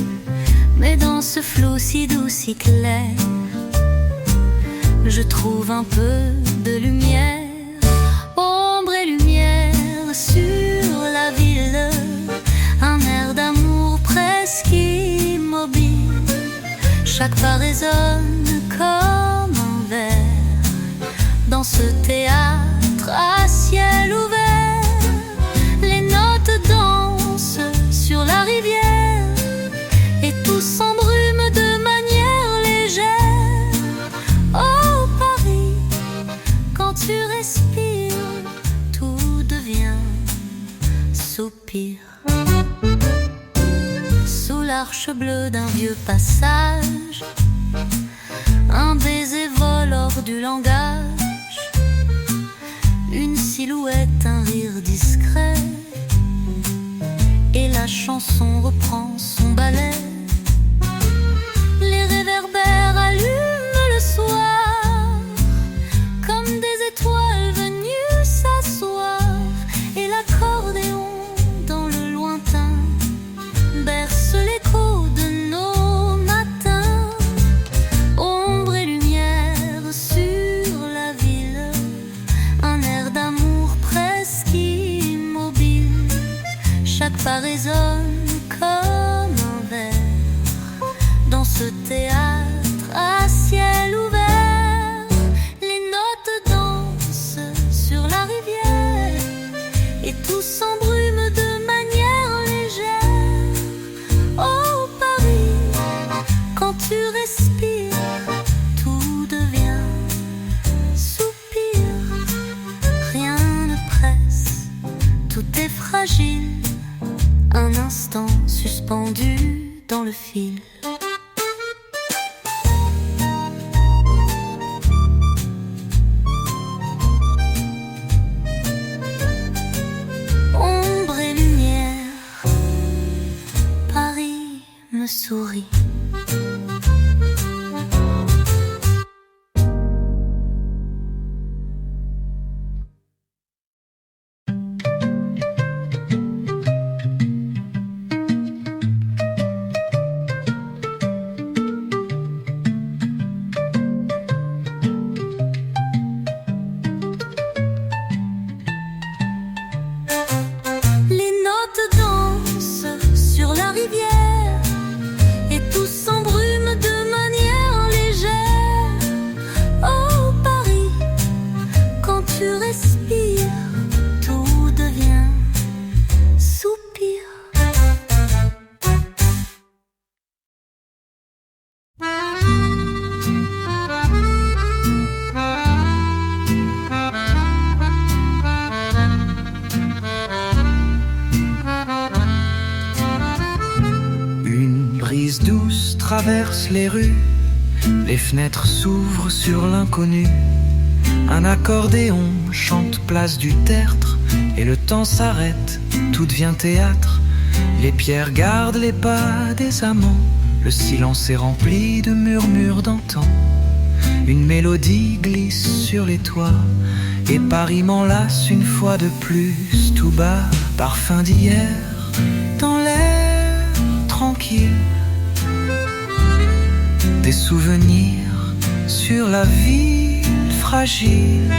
Mais dans ce flou si doux, si clair, je trouve un peu de lumière. Ombre et lumière sur la ville, un air d'amour presque immobile. chaque pas résonne comme un vers dans ce théâtre à ciel ouvert. Les notes dansent sur la rivière et tout s'embrume de manière légère. Oh Paris, quand tu respires, tout devient soupir. Sous l'arche bleue d'un vieux passage, un baiser vole hors du langage, une silhouette, un rire discret, et la chanson reprend son ballet. Les réverbères allument le soir comme des étoiles venues s'asseoir, et l'accordéon dans le lointain berce l'écho de nos matins. Ombre et lumière sur la ville, un air d'amour presque immobile. Chaque pas résonne comme un vers dans ce théâtre à ciel ouvert. Les notes dansent sur la rivière et tout s'embrume de manière légère. Oh Paris, quand tu respires, tout devient soupir. Rien ne presse, tout est fragile, un instant suspendu dans le fil. Ombre et lumière, Paris me sourit. Les notes dansent sur la rivière et tout s'embrume de manière légère. Oh Paris, quand tu respires, tout devient soupir. Une brise douce traverse les rues, les fenêtres s'ouvrent sur l'inconnu. Un accordéon chante place du tertre, et le temps s'arrête, tout devient théâtre. Les pierres gardent les pas des amants, le silence est rempli de murmures d'antan. Une mélodie glisse sur les toits, et Paris m'enlace une fois de plus tout bas. Parfum d'hier dans l'air tranquille, des souvenirs sur la ville fragile.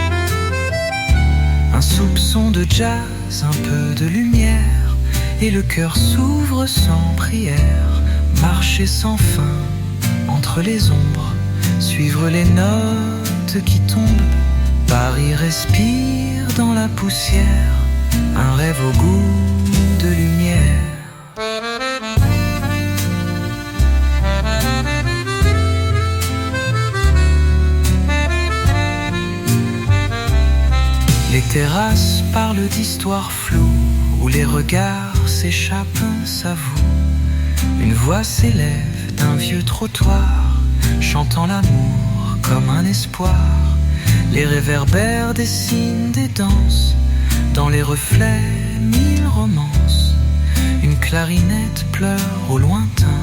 Un soupçon de jazz, un peu de lumière, et le cœur s'ouvre sans prière. Marcher sans fin entre les ombres, suivre les notes qui tombent. Paris respire dans la poussière, un rêve au goût de lumière. Les terrasses parlent d'histoires floues, où les regards s'échappent, s'avouent. Une voix s'élève d'un vieux trottoir, chantant l'amour comme un espoir. Les réverbères dessinent des danses, dans les reflets mille romances. Une clarinette pleure au lointain,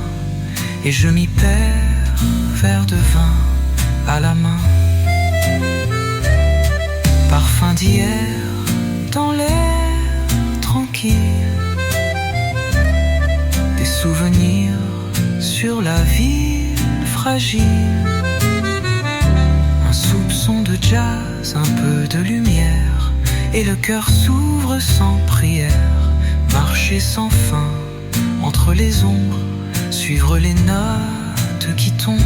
et je m'y perds, verre de vin à la main. Parfum d'hier dans l'air tranquille, des souvenirs sur la ville fragile. Un soupçon de jazz, un peu de lumière, et le cœur s'ouvre sans prière. Marcher sans fin entre les ombres, suivre les notes gouttes qui tombent.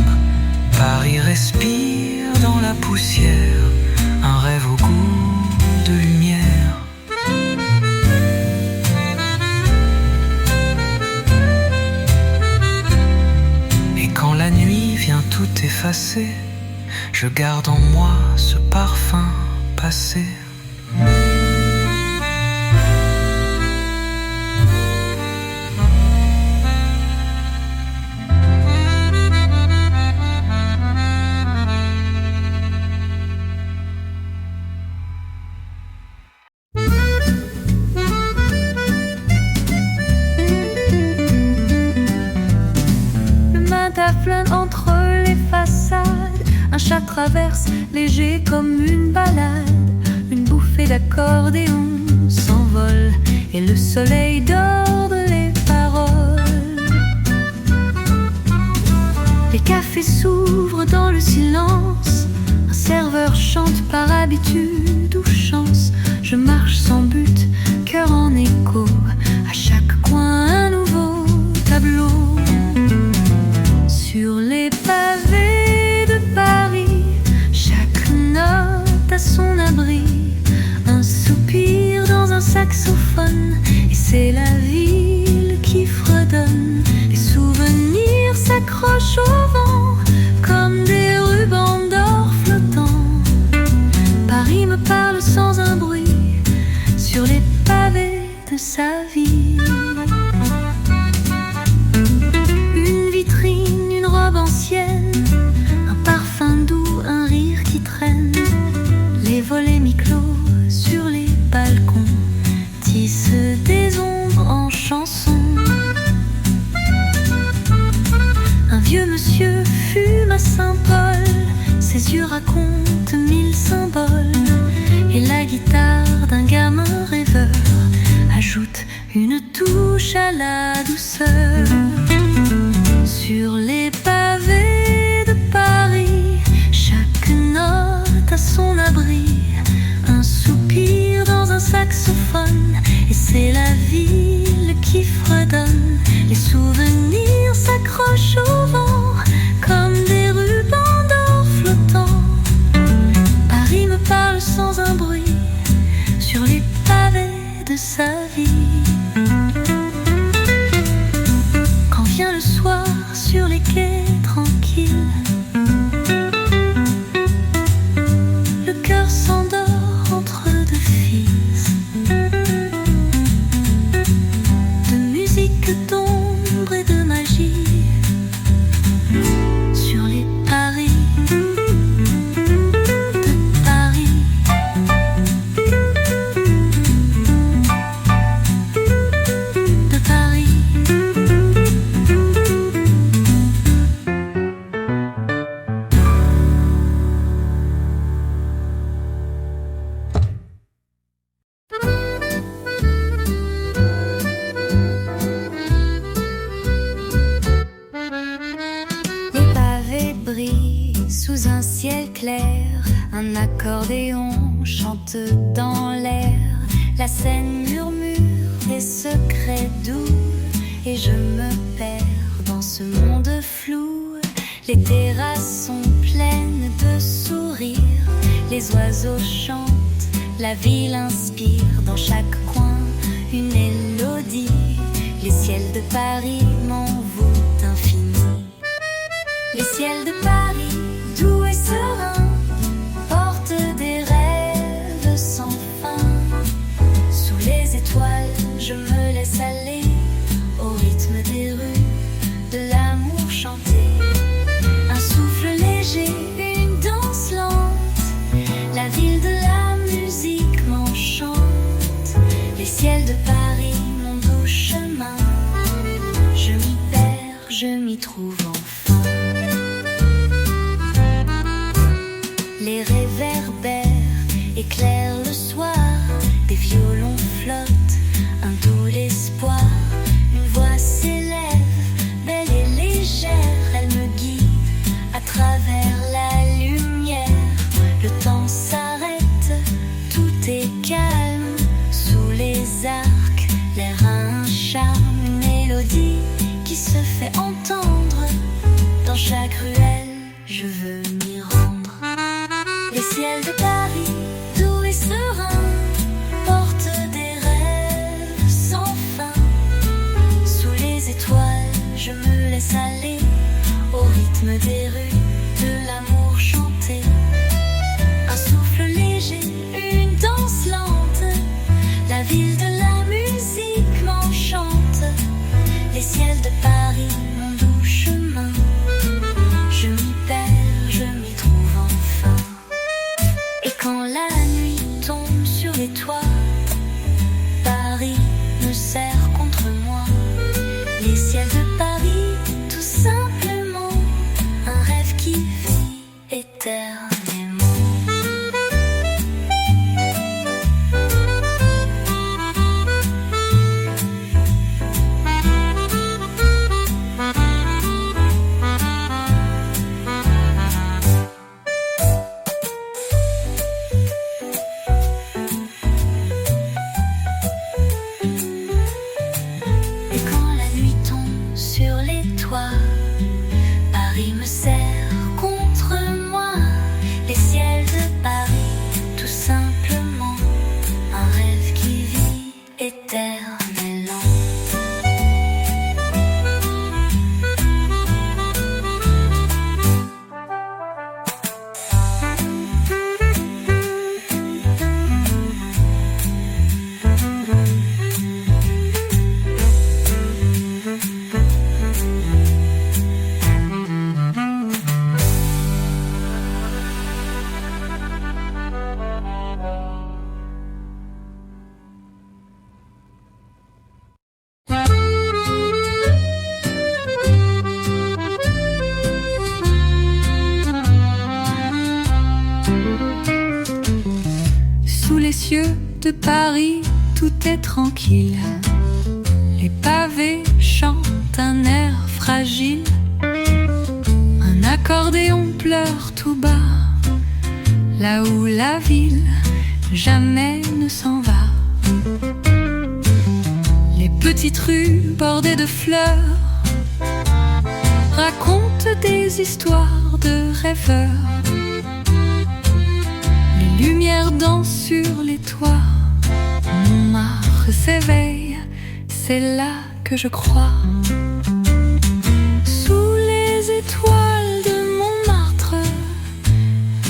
Paris respire dans la poussière, un rêve au goût de lumière. Et quand la nuit vient tout effacer, je garde en moi ce parfum passé. Flâne entre les façades, un chat traverse léger comme une balade, une bouffée d'accordéon s'envole et le soleil dorde les paroles. Les cafés s'ouvrent dans le silence, un serveur chante par habitude ou chance. Je marche sans but, cœur en écho, à chaque coin un nouveau tableau. Sur les pavés de Paris, chaque note a son abri, un soupir dans un saxophone, et c'est la ville qui fredonne. Les souvenirs s'accrochent au vent comme des rubans d'or flottants. Paris me parle sans un bruit sur les pavés de sa vie. Ancienne, un parfum doux, un rire qui traîne. Les volets mi-clos sur les balcons tissent des ombres en chansons. Un vieux monsieur fume à Saint-Paul, ses yeux racontent 1000 symboles, et la guitare d'un gamin rêveur ajoute une touche à la douceur. Sur les pavés de Paris, chaque note a son abri, un soupir dans un saxophone, et c'est la ville qui fredonne. Les souvenirs s'accrochent au vent comme des rubans d'or flottants. Paris me parle sans un bruit sur les pavés de sa vie. Quand vient le soir sur les quais tranquilles, le cœur s'endort entre deux fils de musique, d'ombre et de magie. Sur les Paris de Paris, de Paris. Sous un ciel clair, un accordéon chante dans l'air. La scène murmure des secrets doux, et je me perds dans ce monde flou. Les terrasses sont pleines de sourires, les oiseaux chantent, la ville inspire. Dans chaque coin une élodie, les ciels de Paris m'envoûtent infini. Les ciels de Paris, doux et sereins, portent des rêves sans fin. Sous les étoiles, je me laisse aller au rythme des rues, de l'amour chanté. Un souffle léger, une danse lente, la ville de la musique m'enchante. Les ciels de Paris, mon doux chemin, je m'y perds, je m'y trouve enfin. Les réverbères éclairent le soir, des violons flottent, un doux espoir. Une voix s'élève, belle et légère, elle me guide à travers la lumière. Le temps s'arrête, tout est calme, sous les arcs, l'air a un charme, une mélodie qui se fait entendre dans chaque chaque ruelle, je veux m'y rendre. Les ciels de Paris, doux et sereins, portent des rêves sans fin. Sous les étoiles, je me laisse aller au rythme des rues, de l'amour chanté. Un souffle léger, une danse lente, la ville de la musique m'enchante. Les ciels de Paris, mon doux chemin, je m'y perds, je m'y trouve enfin. Et quand la nuit tombe sur les toits, Paris me serre contre moi. Les ciels de Paris, tout simplement, un rêve qui vit éternellement. Paris me serre contre moi. Les ciels de Paris, tout simplement, un rêve qui vit éternellement. De Paris, tout est tranquille. Les pavés chantent un air fragile. Un accordéon pleure tout bas. Là où la ville jamais ne s'en va. Les petites rues bordées de fleurs racontent des histoires de rêveurs. Les lumières dansent sur les toits. Montmartre s'éveille, c'est là que je crois. Sous les étoiles de Montmartre,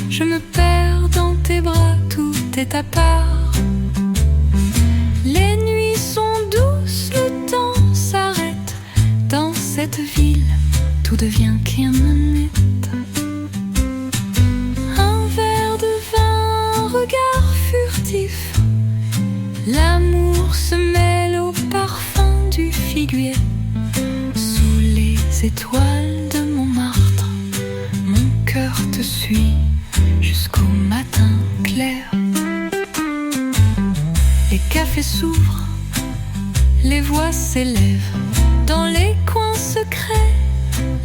je me perds dans tes bras, tout est à part. Les nuits sont douces, le temps s'arrête. Dans cette ville, tout devient qu'un net. Un verre de vin, un regard furtif. L'amour se mêle au parfum du figuier. Sous les étoiles de Montmartre, mon cœur te suit jusqu'au matin clair. Les cafés s'ouvrent, les voix s'élèvent. Dans les coins secrets,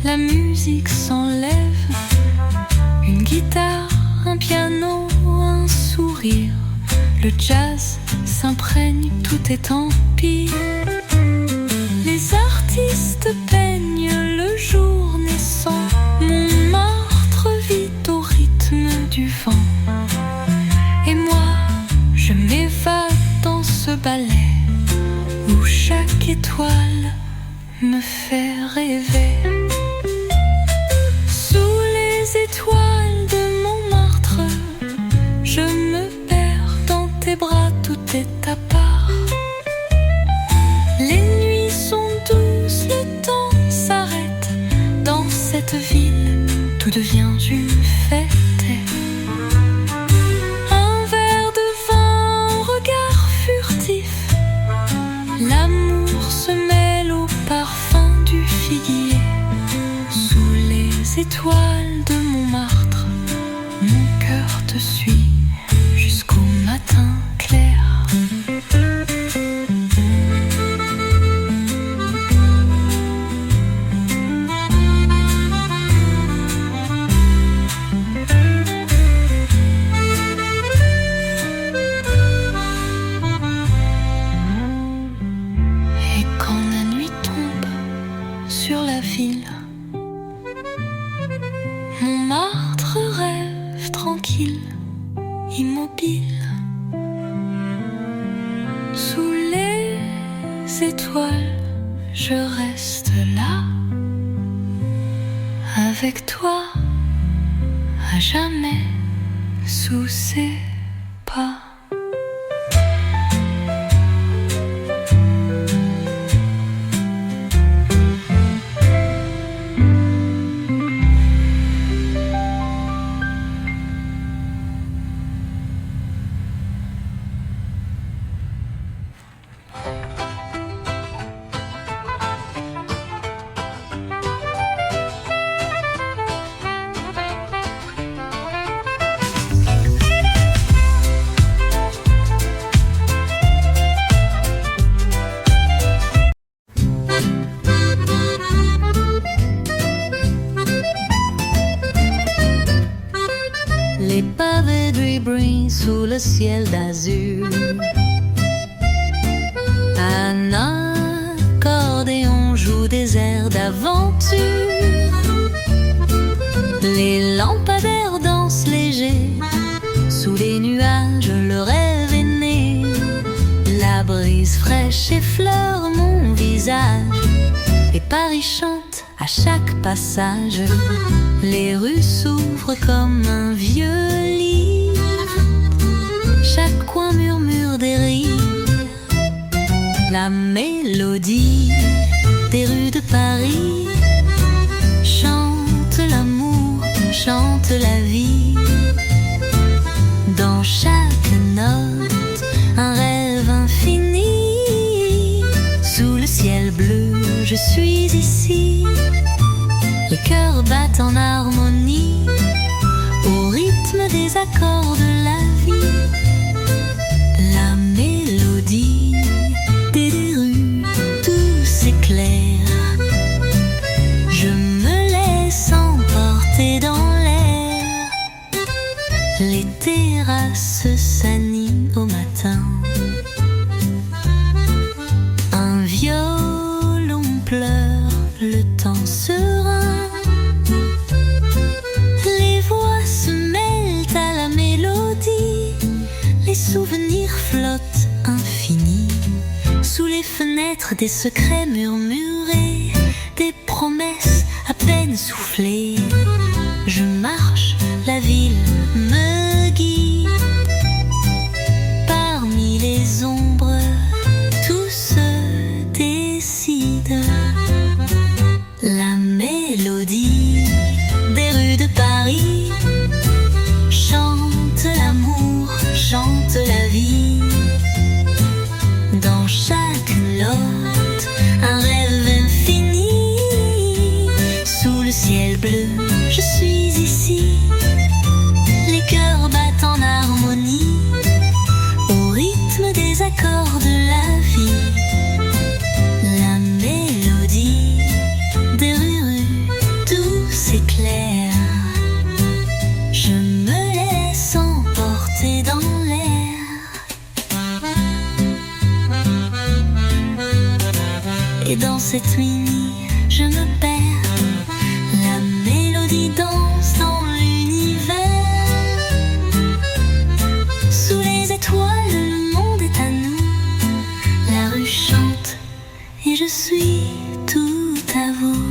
la musique s'enlève. Une guitare, un piano, un sourire. Le jazz s'imprègne, tout est empire. Les artistes peignent le jour naissant. Montmartre vit au rythme du vent. Et moi, je m'évade dans ce ballet où chaque étoile me fait rêver. Sous les étoiles de Montmartre, je me perds dans tes bras, tout est à part. Les nuits sont douces, le temps s'arrête. Dans cette ville, tout devient une fête. Un verre de vin, un regard furtif. L'amour se mêle au parfum du figuier. Sous les étoiles de Montmartre, mon cœur te suit jusqu'au matin clair. Et quand la nuit tombe sur la ville, tranquille, immobile, sous les étoiles, je reste là, avec toi, à jamais, sous ses pas. Les pavés brillent sous le ciel d'azur. Un accordéon joue des airs d'aventure. Les lampadaires dansent légers. Sous les nuages, le rêve est né. La brise fraîche effleure mon visage. Et Paris chante à chaque passage. Les rues s'ouvrent comme un vieux livre. Chaque coin murmure des rires. La mélodie des rues de Paris chante l'amour, chante la vie. Dans chaque note, un rêve infini. Sous le ciel bleu, je suis ici. Les cœurs battent en harmonie au rythme des accords de la vie. La mélodie des rues, tout s'éclaire. Je me laisse emporter dans l'air. Les terrasses s'animent au matin. Un violon pleure le temps serein. Les voix se mêlent à la mélodie. Les souvenirs flottent infinis. Sous les fenêtres, des secrets murmurés, des promesses à peine soufflées. Je marche, la ville me guide. Parmi les ombres, tout se décide. La mélodie des rues de Paris chante l'amour, chante la vie. Dans chaque note, un rêve infini. Sous le ciel bleu, je suis ici. Les cœurs battent en harmonie au rythme des accords de la vie. La mélodie des rues, tout s'éclaire. Je me laisse emporter dans l'air. Et dans cette nuit, je me perds. La mélodie danse dans l'univers. Sous les étoiles, le monde est à nous. La rue chante et je suis tout à vous.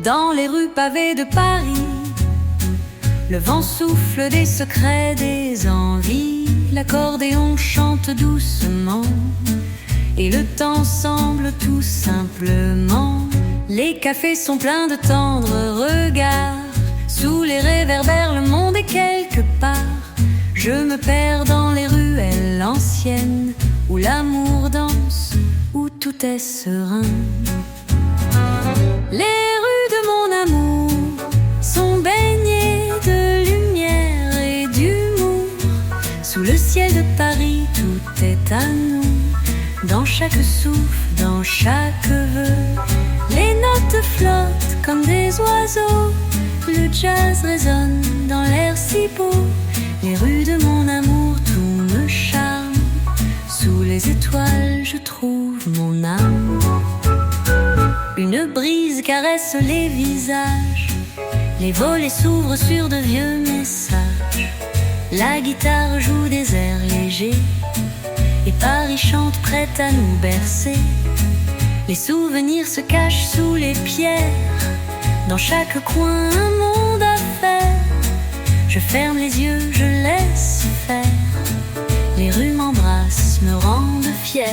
Dans les rues pavées de Paris, le vent souffle des secrets, des envies. L'accordéon chante doucement et le temps semble tout simplement. Les cafés sont pleins de tendres regards. Sous les réverbères, le monde est quelque part. Je me perds dans les ruelles anciennes où l'amour danse, où tout est serein. Les rues de mon amour sont baignées de lumière et d'humour. Sous le ciel de Paris, tout est à nous. Dans dans chaque souffle, dans chaque vœu. Les notes flottent comme des oiseaux. Le jazz résonne dans l'air si beau. Les rues de mon amour, tout me charme. Sous les étoiles, je trouve mon âme. Une brise caresse les visages. Les volets s'ouvrent sur de vieux messages. La guitare joue des airs légers. Et Paris chante prête à nous bercer. Les souvenirs se cachent sous les pierres. Dans chaque coin, un monde à faire. Je ferme les yeux, je laisse faire. Les rues m'embrassent, me rendent fière.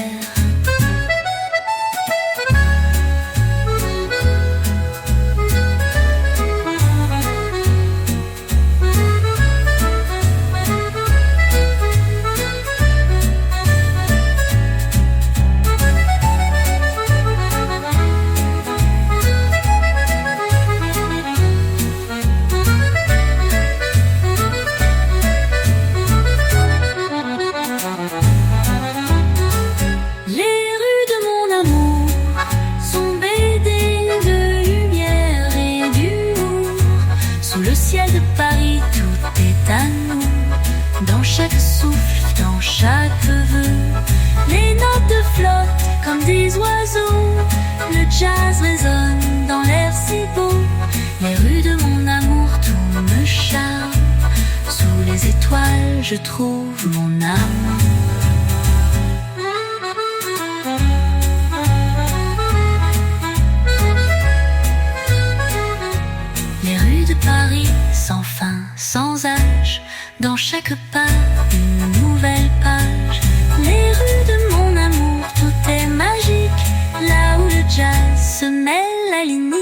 Jazz résonne dans l'air si beau. Les rues de mon amour, tout me charme. Sous les étoiles, je trouve mon âme. Les rues de Paris, sans fin, sans âge. Dans chaque pas, une nouvelle page. Les rues de mon amour, tout est magique. Là où le jazz se mêle à l'unique.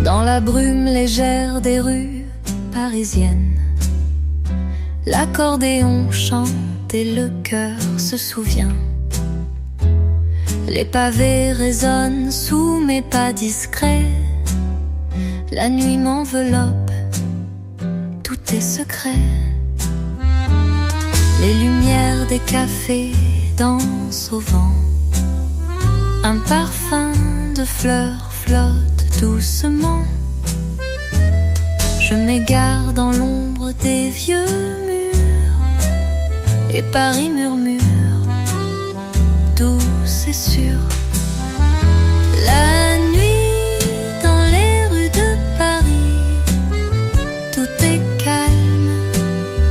Dans la brume légère des rues parisiennes, l'accordéon chante et le cœur se souvient. Les pavés résonnent sous mes pas discrets. La nuit m'enveloppe, tout est secret. Les lumières des cafés dansent au vent. Un parfum de fleurs flotte doucement. Je m'égare dans l'ombre des vieux murs. Et Paris murmure, douce et sûre. La nuit dans les rues de Paris, tout est calme,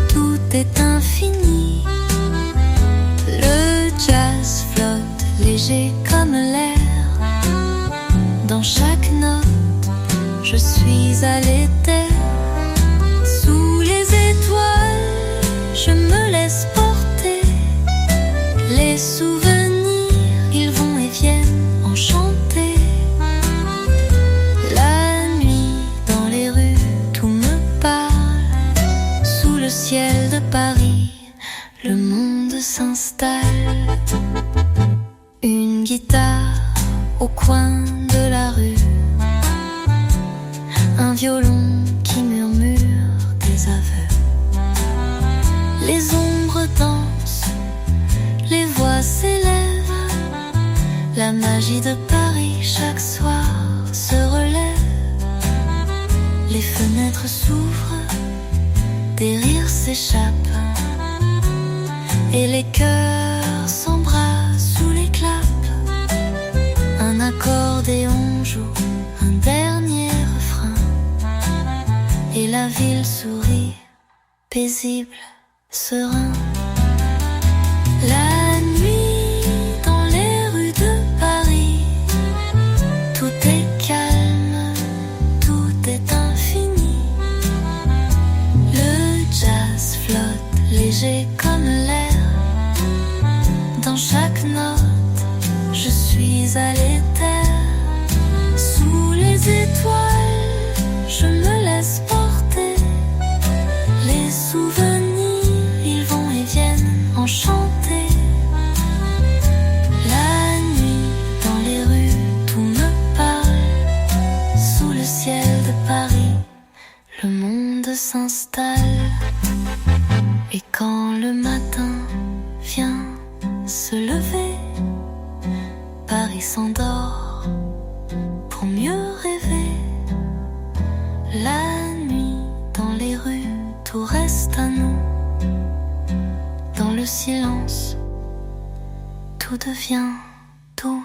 tout est infini. Le jazz flotte léger comme l'air. Dans chaque note, je suis à l'éther. Sous les étoiles, je me laisse porter. Les souvenirs, ils vont et viennent enchanter. La nuit, dans les rues, tout me parle. Sous le ciel de Paris, le monde s'installe. Une guitare au coin de la rue. Un violon qui murmure des aveux. Les ombres dansent, les voix s'élèvent. La magie de Paris chaque soir se relève. Les fenêtres s'ouvrent, des rires s'échappent. Et les cœurs s'embrassent sous les claps. Un accordéon joue un dernier refrain. Et la ville sourit, paisible, serein. La nuit dans les rues de Paris, tout est calme, tout est infini. Le jazz flotte léger comme l'air. Dans chaque note, je suis à l'éther. Sous les étoiles, je me laisse porter. Les souvenirs, Et quand le matin vient se lever, Paris s'endort pour mieux rêver. La nuit dans les rues, tout reste à nous. Dans le silence, tout devient doux.